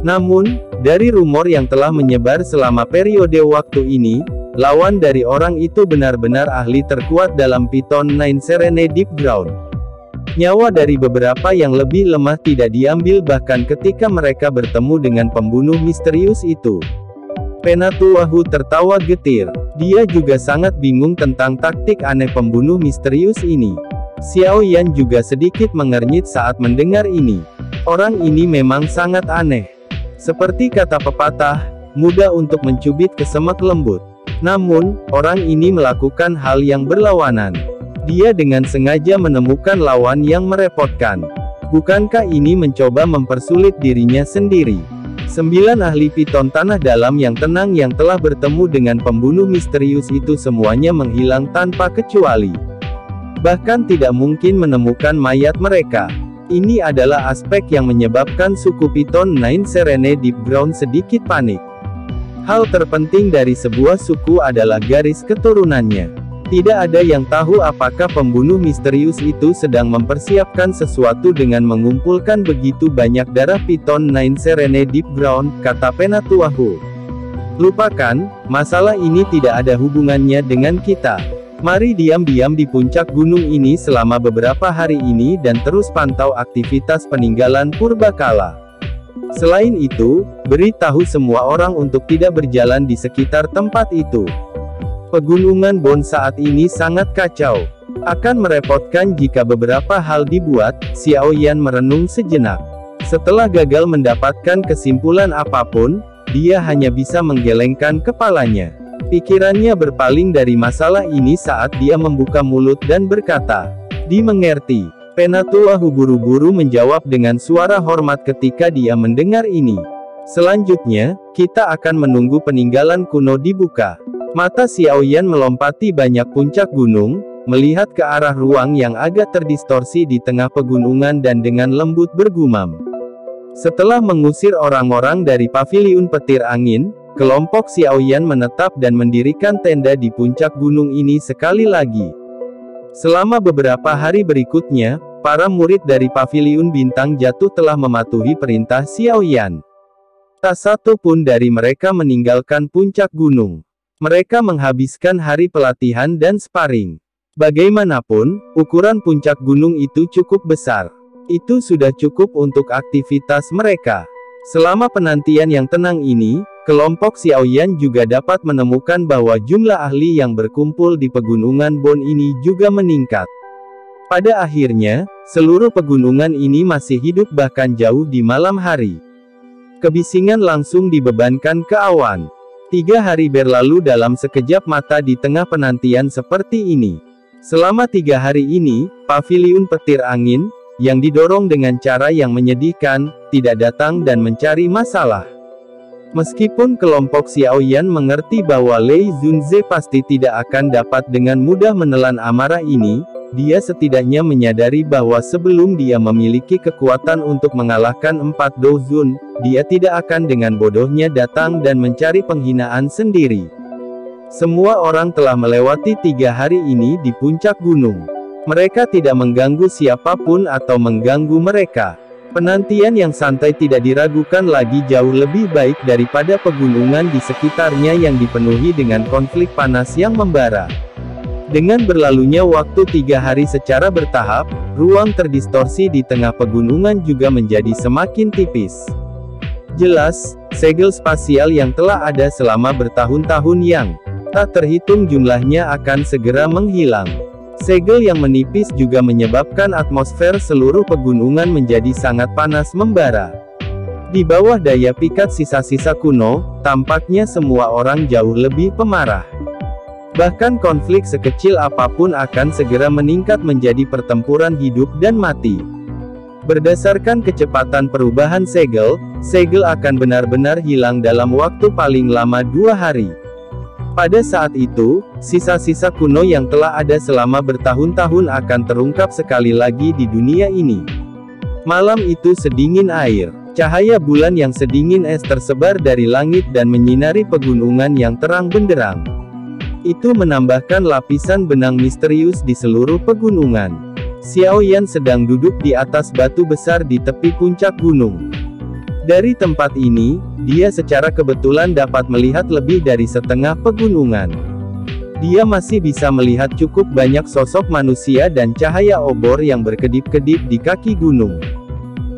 Namun, dari rumor yang telah menyebar selama periode waktu ini, lawan dari orang itu benar-benar ahli terkuat dalam Python 9 Serene Deep Ground. Nyawa dari beberapa yang lebih lemah tidak diambil bahkan ketika mereka bertemu dengan pembunuh misterius itu. Penatuahu tertawa getir. Dia juga sangat bingung tentang taktik aneh pembunuh misterius ini. Xiao Yan juga sedikit mengernyit saat mendengar ini. Orang ini memang sangat aneh. Seperti kata pepatah, mudah untuk mencubit ke semak lembut. Namun, orang ini melakukan hal yang berlawanan. Dia dengan sengaja menemukan lawan yang merepotkan. Bukankah ini mencoba mempersulit dirinya sendiri? 9 ahli Python tanah dalam yang tenang yang telah bertemu dengan pembunuh misterius itu semuanya menghilang tanpa kecuali. Bahkan tidak mungkin menemukan mayat mereka. Ini adalah aspek yang menyebabkan suku Python 9 Serene Deep Ground sedikit panik. Hal terpenting dari sebuah suku adalah garis keturunannya. Tidak ada yang tahu apakah pembunuh misterius itu sedang mempersiapkan sesuatu dengan mengumpulkan begitu banyak darah Python 9 Serene Deep Ground, kata Penatuahu. Lupakan, masalah ini tidak ada hubungannya dengan kita. Mari diam-diam di puncak gunung ini selama beberapa hari ini dan terus pantau aktivitas peninggalan purbakala. Selain itu, beritahu semua orang untuk tidak berjalan di sekitar tempat itu. Pegunungan Bon saat ini sangat kacau. Akan merepotkan jika beberapa hal dibuat. Xiao Yan merenung sejenak. Setelah gagal mendapatkan kesimpulan apapun, dia hanya bisa menggelengkan kepalanya. Pikirannya berpaling dari masalah ini saat dia membuka mulut dan berkata, "Dimengerti." Penatuahu buru-buru menjawab dengan suara hormat ketika dia mendengar ini. Selanjutnya, kita akan menunggu peninggalan kuno dibuka. Mata Xiao Yan melompati banyak puncak gunung, melihat ke arah ruang yang agak terdistorsi di tengah pegunungan dan dengan lembut bergumam. Setelah mengusir orang-orang dari paviliun petir angin, kelompok Xiao Yan menetap dan mendirikan tenda di puncak gunung ini sekali lagi. Selama beberapa hari berikutnya, para murid dari paviliun bintang jatuh telah mematuhi perintah Xiao Yan. Tak satu pun dari mereka meninggalkan puncak gunung. Mereka menghabiskan hari pelatihan dan sparring. Bagaimanapun, ukuran puncak gunung itu cukup besar. Itu sudah cukup untuk aktivitas mereka. Selama penantian yang tenang ini, kelompok Xiao Yan juga dapat menemukan bahwa jumlah ahli yang berkumpul di pegunungan Bon ini juga meningkat. Pada akhirnya, seluruh pegunungan ini masih hidup bahkan jauh di malam hari. Kebisingan langsung dibebankan ke awan. 3 hari berlalu dalam sekejap mata di tengah penantian seperti ini. Selama 3 hari ini, paviliun petir angin, yang didorong dengan cara yang menyedihkan, tidak datang dan mencari masalah. Meskipun kelompok Xiao Yan mengerti bahwa Lei Zunze pasti tidak akan dapat dengan mudah menelan amarah ini, dia setidaknya menyadari bahwa sebelum dia memiliki kekuatan untuk mengalahkan 4 Douzun, dia tidak akan dengan bodohnya datang dan mencari penghinaan sendiri. Semua orang telah melewati 3 hari ini di puncak gunung. Mereka tidak mengganggu siapapun atau mengganggu mereka. Penantian yang santai tidak diragukan lagi jauh lebih baik daripada pegunungan di sekitarnya yang dipenuhi dengan konflik panas yang membara. Dengan berlalunya waktu 3 hari secara bertahap, ruang terdistorsi di tengah pegunungan juga menjadi semakin tipis. Jelas, segel spasial yang telah ada selama bertahun-tahun yang tak terhitung jumlahnya akan segera menghilang. Segel yang menipis juga menyebabkan atmosfer seluruh pegunungan menjadi sangat panas membara. Di bawah daya pikat sisa-sisa kuno, tampaknya semua orang jauh lebih pemarah. Bahkan konflik sekecil apapun akan segera meningkat menjadi pertempuran hidup dan mati. Berdasarkan kecepatan perubahan segel akan benar-benar hilang dalam waktu paling lama 2 hari. Pada saat itu, sisa-sisa kuno yang telah ada selama bertahun-tahun akan terungkap sekali lagi di dunia ini. Malam itu sedingin air. Cahaya bulan yang sedingin es tersebar dari langit dan menyinari pegunungan yang terang benderang. Itu menambahkan lapisan benang misterius di seluruh pegunungan. Xiaoyan sedang duduk di atas batu besar di tepi puncak gunung. Dari tempat ini, dia secara kebetulan dapat melihat lebih dari setengah pegunungan. Dia masih bisa melihat cukup banyak sosok manusia dan cahaya obor yang berkedip-kedip di kaki gunung.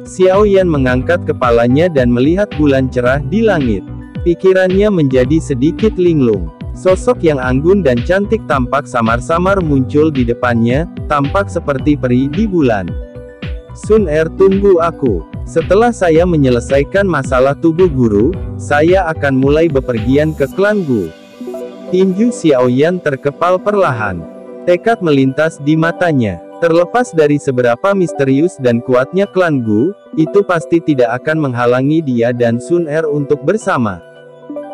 Xiaoyan mengangkat kepalanya dan melihat bulan cerah di langit. Pikirannya menjadi sedikit linglung. Sosok yang anggun dan cantik tampak samar-samar muncul di depannya, tampak seperti peri di bulan. Sun Er, tunggu aku. Setelah saya menyelesaikan masalah tubuh guru, saya akan mulai bepergian ke klan Gu. Tinju Xiaoyan terkepal perlahan. Tekad melintas di matanya. Terlepas dari seberapa misterius dan kuatnya klan Gu, itu pasti tidak akan menghalangi dia dan Sun Er untuk bersama.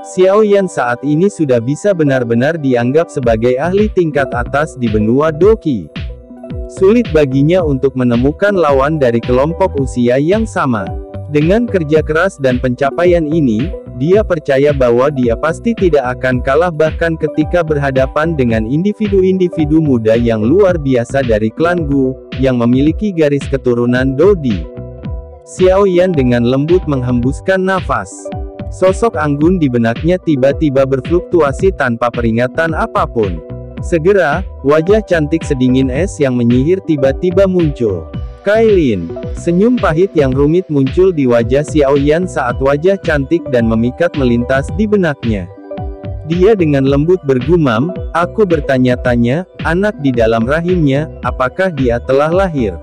Xiaoyan saat ini sudah bisa benar-benar dianggap sebagai ahli tingkat atas di benua Doqi. Sulit baginya untuk menemukan lawan dari kelompok usia yang sama. Dengan kerja keras dan pencapaian ini, dia percaya bahwa dia pasti tidak akan kalah bahkan ketika berhadapan dengan individu-individu muda yang luar biasa dari klan Gu, yang memiliki garis keturunan Dodi. Xiaoyan dengan lembut menghembuskan nafas. Sosok anggun di benaknya tiba-tiba berfluktuasi tanpa peringatan apapun. Segera, wajah cantik sedingin es yang menyihir tiba-tiba muncul. Kailin. Senyum pahit yang rumit muncul di wajah Xiaoyan saat wajah cantik dan memikat melintas di benaknya. Dia dengan lembut bergumam, "Aku bertanya-tanya, anak di dalam rahimnya, apakah dia telah lahir?"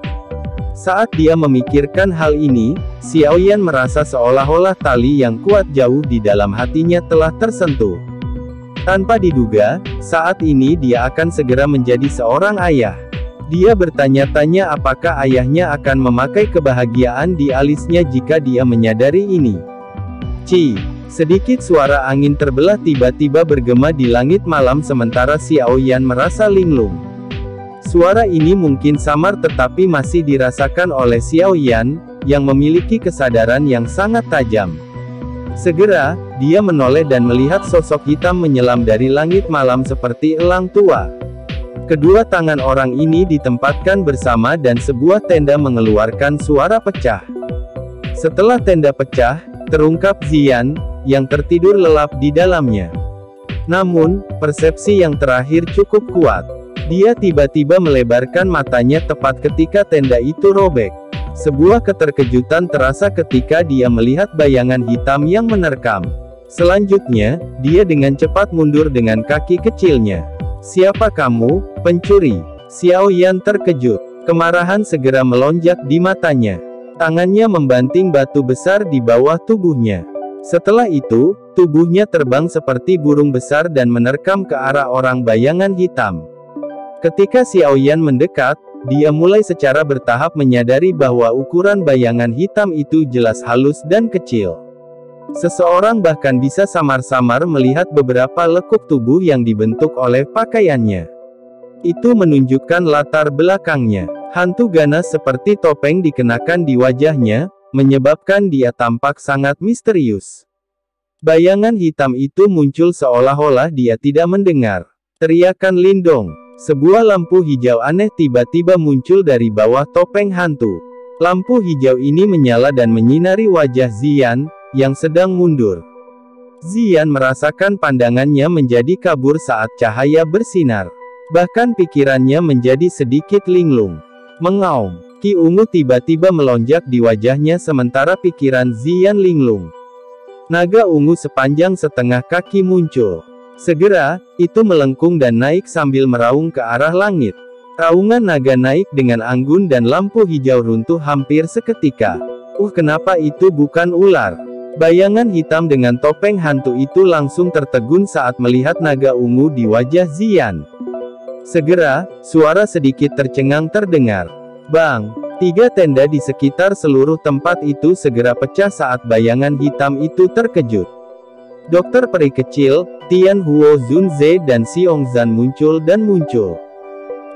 Saat dia memikirkan hal ini, Xiaoyan merasa seolah-olah tali yang kuat jauh di dalam hatinya telah tersentuh. Tanpa diduga, saat ini dia akan segera menjadi seorang ayah. Dia bertanya-tanya apakah ayahnya akan memakai kebahagiaan di alisnya jika dia menyadari ini. Ci, sedikit suara angin terbelah tiba-tiba bergema di langit malam sementara Xiaoyan merasa linglung. Suara ini mungkin samar tetapi masih dirasakan oleh Xiaoyan, yang memiliki kesadaran yang sangat tajam. Segera, dia menoleh dan melihat sosok hitam menyelam dari langit malam seperti elang tua. Kedua tangan orang ini ditempatkan bersama dan sebuah tenda mengeluarkan suara pecah. Setelah tenda pecah, terungkap Ziyan, yang tertidur lelap di dalamnya. Namun, persepsi yang terakhir cukup kuat. Dia tiba-tiba melebarkan matanya tepat ketika tenda itu robek. Sebuah keterkejutan terasa ketika dia melihat bayangan hitam yang menerkam. Selanjutnya, dia dengan cepat mundur dengan kaki kecilnya. "Siapa kamu, pencuri?" Xiaoyan terkejut. Kemarahan segera melonjak di matanya. Tangannya membanting batu besar di bawah tubuhnya. Setelah itu, tubuhnya terbang seperti burung besar dan menerkam ke arah orang bayangan hitam. Ketika Xiaoyan mendekat, dia mulai secara bertahap menyadari bahwa ukuran bayangan hitam itu jelas halus dan kecil. Seseorang bahkan bisa samar-samar melihat beberapa lekuk tubuh yang dibentuk oleh pakaiannya. Itu menunjukkan latar belakangnya. Hantu ganas seperti topeng dikenakan di wajahnya, menyebabkan dia tampak sangat misterius. Bayangan hitam itu muncul seolah-olah dia tidak mendengar. Teriakan Lindong. Sebuah lampu hijau aneh tiba-tiba muncul dari bawah topeng hantu. Lampu hijau ini menyala dan menyinari wajah Ziyan, yang sedang mundur. Ziyan merasakan pandangannya menjadi kabur saat cahaya bersinar. Bahkan pikirannya menjadi sedikit linglung. Mengaum. Ki ungu tiba-tiba melonjak di wajahnya sementara pikiran Ziyan linglung. Naga ungu sepanjang setengah kaki muncul. Segera, itu melengkung dan naik sambil meraung ke arah langit. Raungan naga naik dengan anggun dan lampu hijau runtuh hampir seketika. Kenapa itu bukan ular? Bayangan hitam dengan topeng hantu itu langsung tertegun saat melihat naga ungu di wajah Ziyan. Segera, suara sedikit tercengang terdengar. Bang! 3 tenda di sekitar seluruh tempat itu segera pecah saat bayangan hitam itu terkejut. Dokter peri kecil, Tian Huo Zunze dan Xiong Zhan muncul.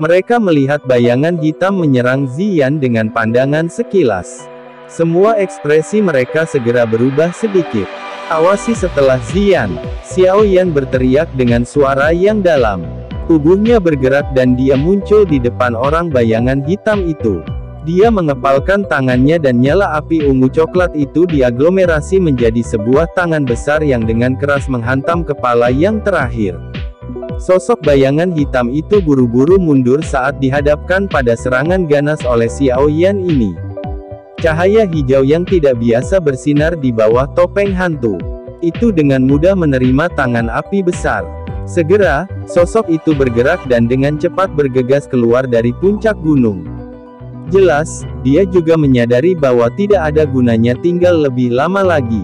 Mereka melihat bayangan hitam menyerang Ziyan dengan pandangan sekilas. Semua ekspresi mereka segera berubah sedikit. Awasi setelah Ziyan, Xiao Yan berteriak dengan suara yang dalam. Tubuhnya bergerak dan dia muncul di depan orang bayangan hitam itu. Dia mengepalkan tangannya dan nyala api ungu coklat itu diaglomerasi menjadi sebuah tangan besar yang dengan keras menghantam kepala yang terakhir. Sosok bayangan hitam itu buru-buru mundur saat dihadapkan pada serangan ganas oleh Xiao Yan ini. Cahaya hijau yang tidak biasa bersinar di bawah topeng hantu. Itu dengan mudah menerima tangan api besar. Segera, sosok itu bergerak dan dengan cepat bergegas keluar dari puncak gunung. Jelas, dia juga menyadari bahwa tidak ada gunanya tinggal lebih lama lagi.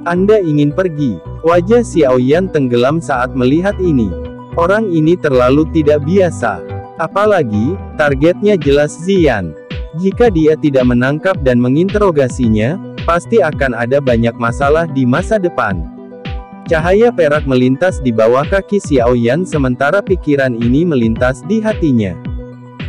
Anda ingin pergi? Wajah Xiao Yan tenggelam saat melihat ini. Orang ini terlalu tidak biasa. Apalagi, targetnya jelas Ziyan. Jika dia tidak menangkap dan menginterogasinya, pasti akan ada banyak masalah di masa depan. Cahaya perak melintas di bawah kaki Xiao Yan sementara pikiran ini melintas di hatinya.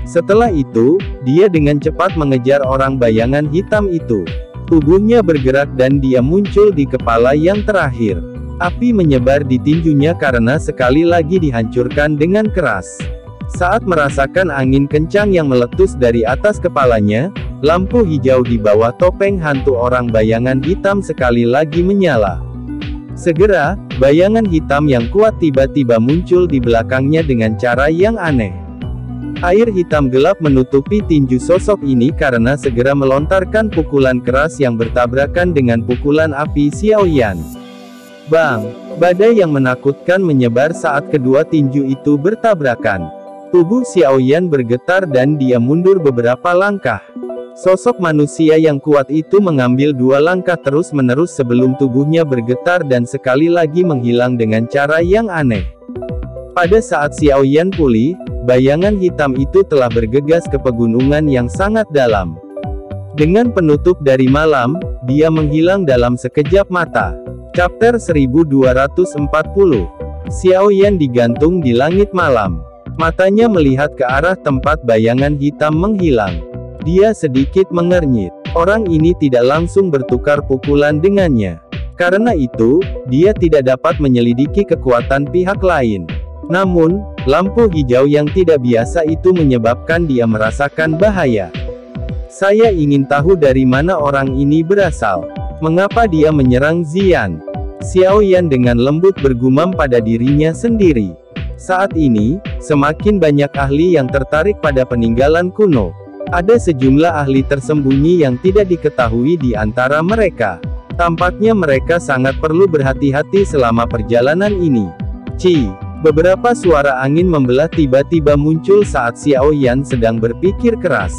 Setelah itu, dia dengan cepat mengejar orang bayangan hitam itu. Tubuhnya bergerak dan dia muncul di kepala yang terakhir. Api menyebar di tinjunya karena sekali lagi dihancurkan dengan keras. Saat merasakan angin kencang yang meletus dari atas kepalanya, lampu hijau di bawah topeng hantu orang bayangan hitam sekali lagi menyala. Segera, bayangan hitam yang kuat tiba-tiba muncul di belakangnya dengan cara yang aneh. Air hitam gelap menutupi tinju sosok ini karena segera melontarkan pukulan keras yang bertabrakan dengan pukulan api Xiao Yan. Bang! Badai yang menakutkan menyebar saat kedua tinju itu bertabrakan. Tubuh Xiao Yan bergetar dan dia mundur beberapa langkah. Sosok manusia yang kuat itu mengambil 2 langkah terus-menerus sebelum tubuhnya bergetar dan sekali lagi menghilang dengan cara yang aneh. Pada saat Xiao Yan pulih, bayangan hitam itu telah bergegas ke pegunungan yang sangat dalam. Dengan penutup dari malam, dia menghilang dalam sekejap mata. Chapter 1240. Xiao Yan digantung di langit malam. Matanya melihat ke arah tempat bayangan hitam menghilang. Dia sedikit mengernyit. Orang ini tidak langsung bertukar pukulan dengannya. Karena itu, dia tidak dapat menyelidiki kekuatan pihak lain. Namun, lampu hijau yang tidak biasa itu menyebabkan dia merasakan bahaya. Saya ingin tahu dari mana orang ini berasal. Mengapa dia menyerang Ziyan? Xiao Yan dengan lembut bergumam pada dirinya sendiri. Saat ini, semakin banyak ahli yang tertarik pada peninggalan kuno. Ada sejumlah ahli tersembunyi yang tidak diketahui di antara mereka. Tampaknya mereka sangat perlu berhati-hati selama perjalanan ini. Beberapa suara angin membelah tiba-tiba muncul saat Xiao Yan sedang berpikir keras.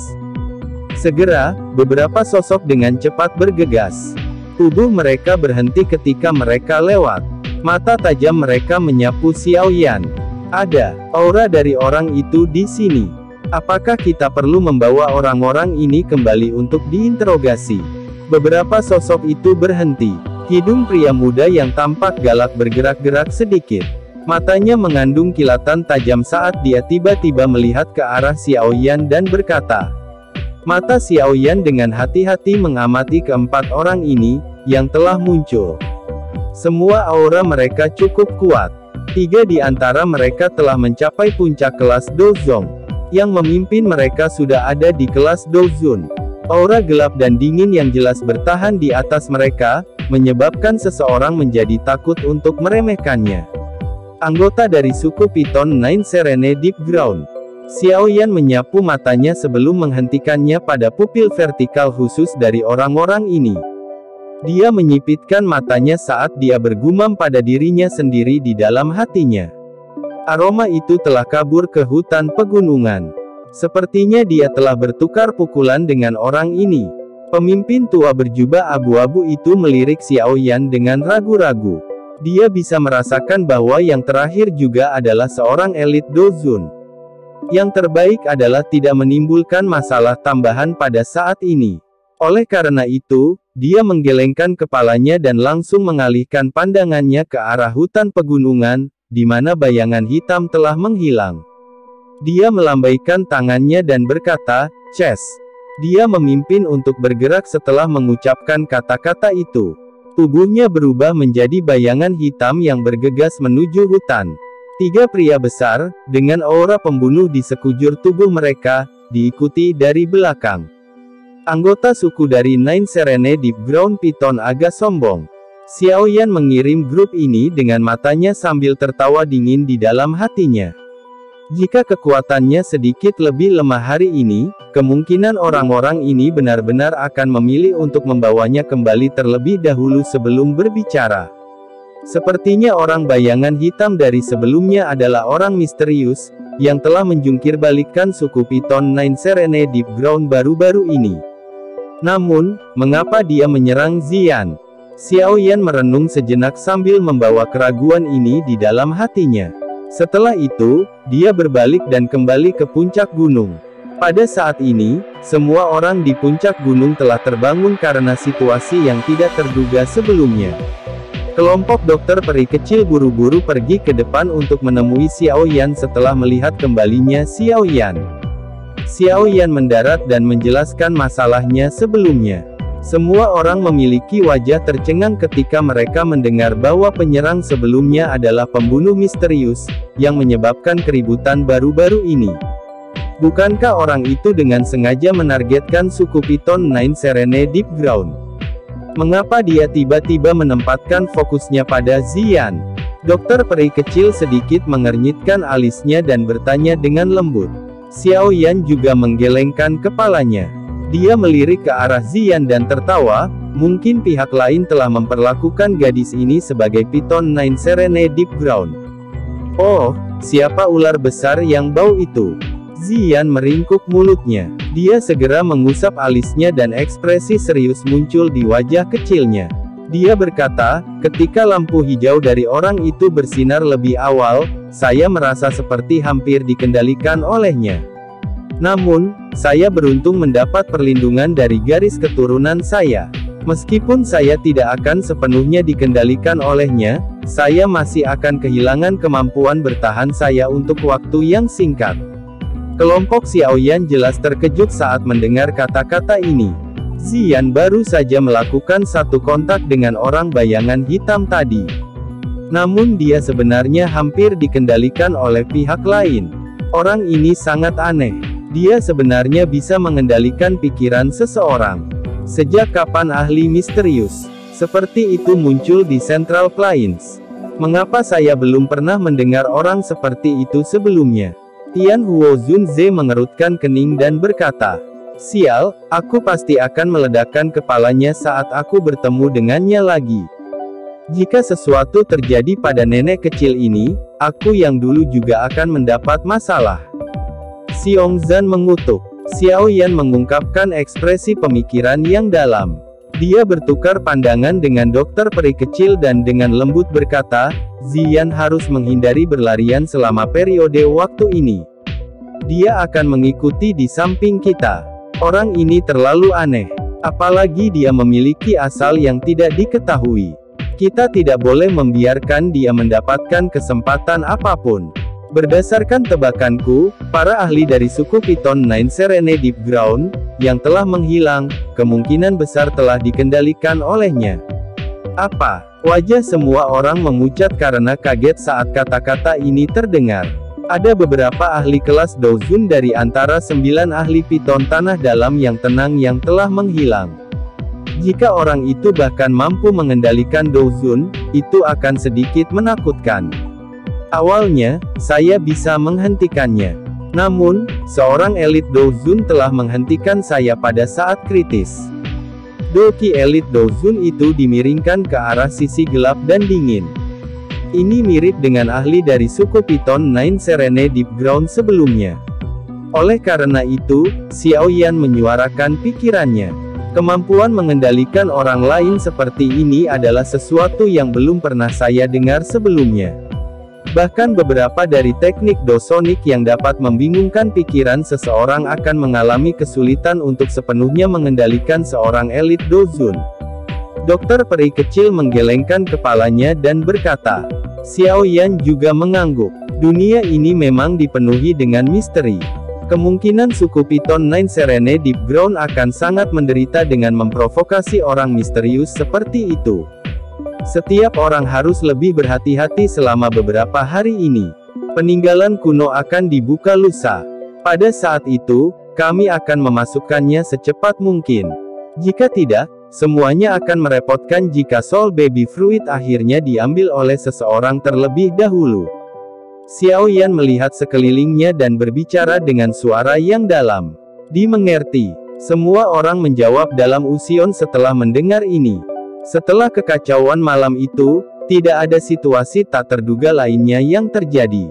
Segera, beberapa sosok dengan cepat bergegas. Tubuh mereka berhenti ketika mereka lewat. Mata tajam mereka menyapu Xiao Yan. Ada aura dari orang itu di sini. Apakah kita perlu membawa orang-orang ini kembali untuk diinterogasi? Beberapa sosok itu berhenti. Hidung pria muda yang tampak galak bergerak-gerak sedikit. Matanya mengandung kilatan tajam saat dia tiba-tiba melihat ke arah Xiao Yan dan berkata. Mata Xiao Yan dengan hati-hati mengamati keempat orang ini, yang telah muncul. Semua aura mereka cukup kuat. 3 di antara mereka telah mencapai puncak kelas Dozong. Yang memimpin mereka sudah ada di kelas Dozun. Aura gelap dan dingin yang jelas bertahan di atas mereka, menyebabkan seseorang menjadi takut untuk meremehkannya. Anggota dari suku Piton Nine Serene Deep Ground. Xiao Yan menyapu matanya sebelum menghentikannya pada pupil vertikal khusus dari orang-orang ini. Dia menyipitkan matanya saat dia bergumam pada dirinya sendiri di dalam hatinya. Aroma itu telah kabur ke hutan pegunungan. Sepertinya dia telah bertukar pukulan dengan orang ini. Pemimpin tua berjubah abu-abu itu melirik Xiao Yan dengan ragu-ragu. Dia bisa merasakan bahwa yang terakhir juga adalah seorang elit Dozun. Yang terbaik adalah tidak menimbulkan masalah tambahan pada saat ini. Oleh karena itu, dia menggelengkan kepalanya dan langsung mengalihkan pandangannya ke arah hutan pegunungan, di mana bayangan hitam telah menghilang. Dia melambaikan tangannya dan berkata, "Chess." Dia memimpin untuk bergerak setelah mengucapkan kata-kata itu. Tubuhnya berubah menjadi bayangan hitam yang bergegas menuju hutan. 3 pria besar, dengan aura pembunuh di sekujur tubuh mereka, diikuti dari belakang. Anggota suku dari Nine Serene Deep Ground Python agak sombong. Xiao Yan mengirim grup ini dengan matanya sambil tertawa dingin di dalam hatinya. Jika kekuatannya sedikit lebih lemah hari ini, kemungkinan orang-orang ini benar-benar akan memilih untuk membawanya kembali terlebih dahulu sebelum berbicara. Sepertinya orang bayangan hitam dari sebelumnya adalah orang misterius, yang telah menjungkirbalikkan suku Python Nine Serene Deep Ground baru-baru ini. Namun, mengapa dia menyerang Ziyan? Xiao Yan merenung sejenak sambil membawa keraguan ini di dalam hatinya. Setelah itu, dia berbalik dan kembali ke puncak gunung. Pada saat ini, semua orang di puncak gunung telah terbangun karena situasi yang tidak terduga sebelumnya. Kelompok dokter peri kecil buru-buru pergi ke depan untuk menemui Xiao Yan setelah melihat kembalinya Xiao Yan. Xiao Yan mendarat dan menjelaskan masalahnya sebelumnya. Semua orang memiliki wajah tercengang ketika mereka mendengar bahwa penyerang sebelumnya adalah pembunuh misterius, yang menyebabkan keributan baru-baru ini. Bukankah orang itu dengan sengaja menargetkan suku Python Nine Serene Deep Ground? Mengapa dia tiba-tiba menempatkan fokusnya pada Ziyan? Dokter peri kecil sedikit mengernyitkan alisnya dan bertanya dengan lembut. Xiao Yan juga menggelengkan kepalanya. Dia melirik ke arah Ziyan dan tertawa, mungkin pihak lain telah memperlakukan gadis ini sebagai Python Nine Serene Deep Ground. Oh, siapa ular besar yang bau itu? Ziyan meringkuk mulutnya. Dia segera mengusap alisnya dan ekspresi serius muncul di wajah kecilnya. Dia berkata, ketika lampu hijau dari orang itu bersinar lebih awal, saya merasa seperti hampir dikendalikan olehnya. Namun, saya beruntung mendapat perlindungan dari garis keturunan saya. Meskipun saya tidak akan sepenuhnya dikendalikan olehnya, saya masih akan kehilangan kemampuan bertahan saya untuk waktu yang singkat. Kelompok Xiao Yan jelas terkejut saat mendengar kata-kata ini. Ziyan baru saja melakukan satu kontak dengan orang bayangan hitam tadi. Namun dia sebenarnya hampir dikendalikan oleh pihak lain. Orang ini sangat aneh. Dia sebenarnya bisa mengendalikan pikiran seseorang. Sejak kapan ahli misterius seperti itu muncul di Central Plains? Mengapa saya belum pernah mendengar orang seperti itu sebelumnya? Tian Huo Zunze mengerutkan kening dan berkata, "Sial, aku pasti akan meledakkan kepalanya saat aku bertemu dengannya lagi. Jika sesuatu terjadi pada nenek kecil ini, aku yang dulu juga akan mendapat masalah." Xiong Zhan mengutuk. Xiao Yan mengungkapkan ekspresi pemikiran yang dalam. Dia bertukar pandangan dengan dokter peri kecil dan dengan lembut berkata, Ziyan harus menghindari berlarian selama periode waktu ini. Dia akan mengikuti di samping kita. Orang ini terlalu aneh. Apalagi dia memiliki asal yang tidak diketahui. Kita tidak boleh membiarkan dia mendapatkan kesempatan apapun. Berdasarkan tebakanku, para ahli dari suku Python Nine Serene Deep Ground, yang telah menghilang, kemungkinan besar telah dikendalikan olehnya. Apa? Wajah semua orang memucat karena kaget saat kata-kata ini terdengar. Ada beberapa ahli kelas Dozun dari antara 9 ahli Python tanah dalam yang tenang yang telah menghilang. Jika orang itu bahkan mampu mengendalikan Dozun, itu akan sedikit menakutkan. Awalnya, saya bisa menghentikannya. Namun, seorang elit Dozun telah menghentikan saya pada saat kritis. Doki elit Dozun itu dimiringkan ke arah sisi gelap dan dingin. Ini mirip dengan ahli dari suku Python Nine Serene Deep Ground sebelumnya. Oleh karena itu, Xiao Yan menyuarakan pikirannya. Kemampuan mengendalikan orang lain seperti ini adalah sesuatu yang belum pernah saya dengar sebelumnya. Bahkan beberapa dari teknik dosonik yang dapat membingungkan pikiran seseorang akan mengalami kesulitan untuk sepenuhnya mengendalikan seorang elit dozun. Dokter peri kecil menggelengkan kepalanya dan berkata, Xiao Yan juga mengangguk. Dunia ini memang dipenuhi dengan misteri. Kemungkinan suku Piton Nine Serene Deep Ground akan sangat menderita dengan memprovokasi orang misterius seperti itu. Setiap orang harus lebih berhati-hati selama beberapa hari ini. Peninggalan kuno akan dibuka lusa. Pada saat itu, kami akan memasukkannya secepat mungkin. Jika tidak, semuanya akan merepotkan jika Soul Baby Fruit akhirnya diambil oleh seseorang terlebih dahulu. Xiao Yan melihat sekelilingnya dan berbicara dengan suara yang dalam. Dimengerti. Semua orang menjawab dalam usion setelah mendengar ini. Setelah kekacauan malam itu, tidak ada situasi tak terduga lainnya yang terjadi.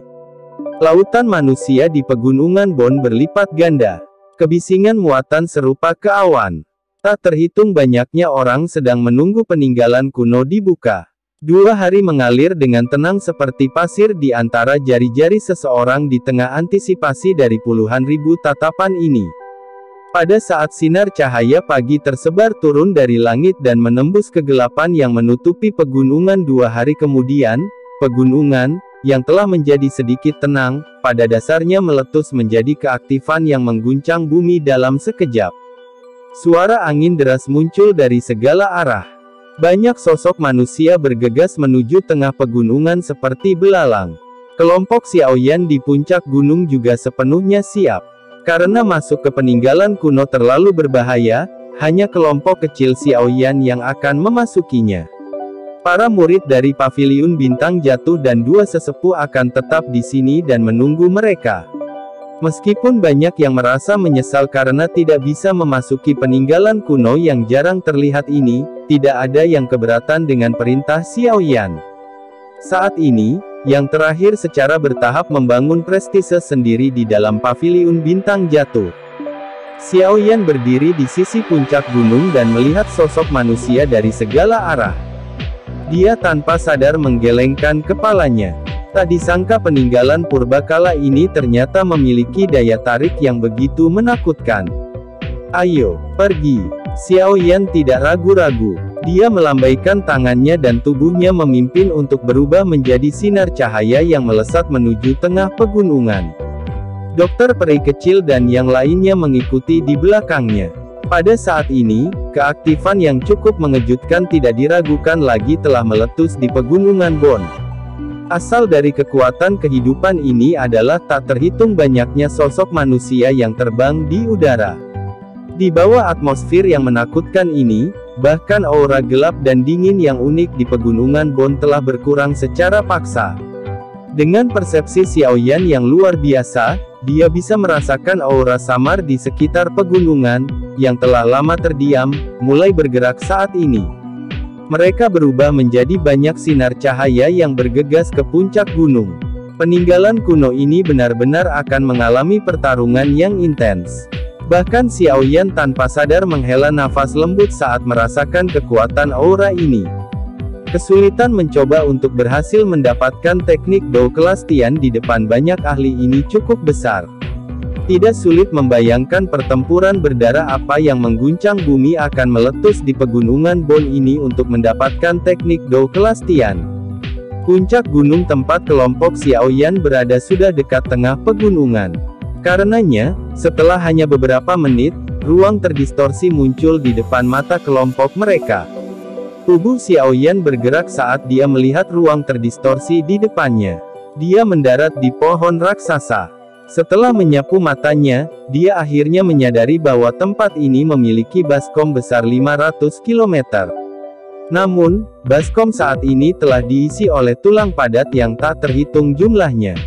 Lautan manusia di pegunungan Bon berlipat ganda. Kebisingan muatan serupa ke awan. Tak terhitung banyaknya orang sedang menunggu peninggalan kuno dibuka. 2 hari mengalir dengan tenang seperti pasir di antara jari-jari seseorang di tengah antisipasi dari puluhan ribu tatapan ini. Pada saat sinar cahaya pagi tersebar turun dari langit dan menembus kegelapan yang menutupi pegunungan 2 hari kemudian, pegunungan, yang telah menjadi sedikit tenang, pada dasarnya meletus menjadi keaktifan yang mengguncang bumi dalam sekejap. Suara angin deras muncul dari segala arah. Banyak sosok manusia bergegas menuju tengah pegunungan seperti belalang. Kelompok Xiao Yan di puncak gunung juga sepenuhnya siap. Karena masuk ke peninggalan kuno terlalu berbahaya, hanya kelompok kecil Xiao Yan yang akan memasukinya. Para murid dari Paviliun Bintang Jatuh dan 2 sesepuh akan tetap di sini dan menunggu mereka. Meskipun banyak yang merasa menyesal karena tidak bisa memasuki peninggalan kuno yang jarang terlihat ini, tidak ada yang keberatan dengan perintah Xiao Yan. Saat ini, yang terakhir secara bertahap membangun prestise sendiri di dalam Paviliun Bintang Jatuh. Xiao Yan berdiri di sisi puncak gunung dan melihat sosok manusia dari segala arah. Dia tanpa sadar menggelengkan kepalanya. Tak disangka peninggalan purbakala ini ternyata memiliki daya tarik yang begitu menakutkan. Ayo, pergi. Xiao Yan tidak ragu-ragu. Dia melambaikan tangannya dan tubuhnya memimpin untuk berubah menjadi sinar cahaya yang melesat menuju tengah pegunungan. Dokter peri kecil dan yang lainnya mengikuti di belakangnya. Pada saat ini, keaktifan yang cukup mengejutkan tidak diragukan lagi telah meletus di pegunungan Bon. Asal dari kekuatan kehidupan ini adalah tak terhitung banyaknya sosok manusia yang terbang di udara. Di bawah atmosfer yang menakutkan ini, bahkan aura gelap dan dingin yang unik di pegunungan Bon telah berkurang secara paksa. Dengan persepsi Xiao Yan yang luar biasa, dia bisa merasakan aura samar di sekitar pegunungan, yang telah lama terdiam, mulai bergerak saat ini. Mereka berubah menjadi banyak sinar cahaya yang bergegas ke puncak gunung. Peninggalan kuno ini benar-benar akan mengalami pertarungan yang intens. Bahkan Xiao Yan tanpa sadar menghela nafas lembut saat merasakan kekuatan aura ini. Kesulitan mencoba untuk berhasil mendapatkan teknik Dao kelas Tian di depan banyak ahli ini cukup besar. Tidak sulit membayangkan pertempuran berdarah apa yang mengguncang bumi akan meletus di pegunungan Bon ini untuk mendapatkan teknik Dao kelas Tian. Puncak gunung tempat kelompok Xiao Yan berada sudah dekat tengah pegunungan. Karenanya, setelah hanya beberapa menit, ruang terdistorsi muncul di depan mata kelompok mereka. Tubuh Xiao Yan bergerak saat dia melihat ruang terdistorsi di depannya. Dia mendarat di pohon raksasa. Setelah menyapu matanya, dia akhirnya menyadari bahwa tempat ini memiliki baskom besar 500 km. Namun, baskom saat ini telah diisi oleh tulang padat yang tak terhitung jumlahnya.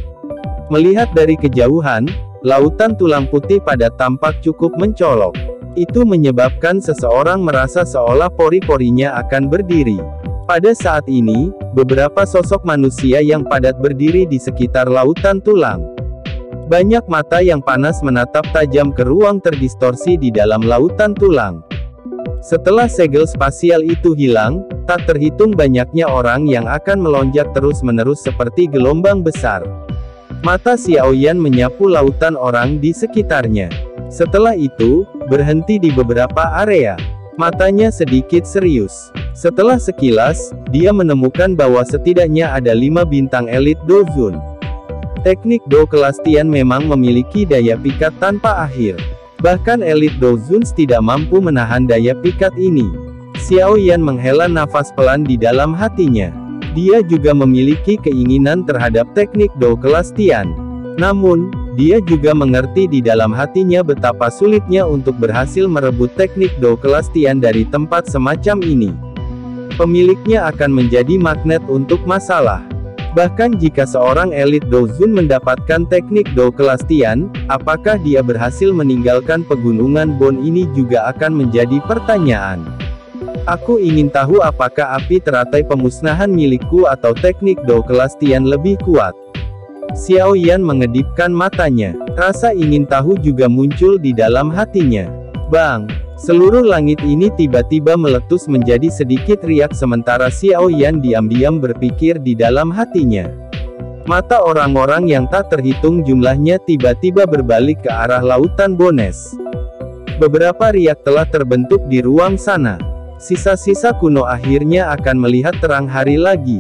Melihat dari kejauhan, lautan tulang putih padat tampak cukup mencolok. Itu menyebabkan seseorang merasa seolah pori-porinya akan berdiri. Pada saat ini, beberapa sosok manusia yang padat berdiri di sekitar lautan tulang. Banyak mata yang panas menatap tajam ke ruang terdistorsi di dalam lautan tulang. Setelah segel spasial itu hilang, tak terhitung banyaknya orang yang akan melonjak terus-menerus seperti gelombang besar. Mata Xiaoyan menyapu lautan orang di sekitarnya. Setelah itu, berhenti di beberapa area. Matanya sedikit serius. Setelah sekilas, dia menemukan bahwa setidaknya ada 5 bintang elit Dozun. Teknik Do kelas Tian memang memiliki daya pikat tanpa akhir. Bahkan elit Dozuns tidak mampu menahan daya pikat ini. Xiaoyan menghela nafas pelan di dalam hatinya. Dia juga memiliki keinginan terhadap teknik Do kelas Tian. Namun, dia juga mengerti di dalam hatinya betapa sulitnya untuk berhasil merebut teknik Do kelas Tian dari tempat semacam ini. Pemiliknya akan menjadi magnet untuk masalah. Bahkan jika seorang elit Dozun mendapatkan teknik Do kelas Tian, apakah dia berhasil meninggalkan pegunungan Bon ini juga akan menjadi pertanyaan. Aku ingin tahu apakah api teratai pemusnahan milikku atau teknik Do kelas Tian lebih kuat. Xiaoyan mengedipkan matanya. Rasa ingin tahu juga muncul di dalam hatinya. Bang! Seluruh langit ini tiba-tiba meletus menjadi sedikit riak sementara Xiaoyan diam-diam berpikir di dalam hatinya. Mata orang-orang yang tak terhitung jumlahnya tiba-tiba berbalik ke arah lautan Bones. Beberapa riak telah terbentuk di ruang sana. Sisa-sisa kuno akhirnya akan melihat terang hari lagi.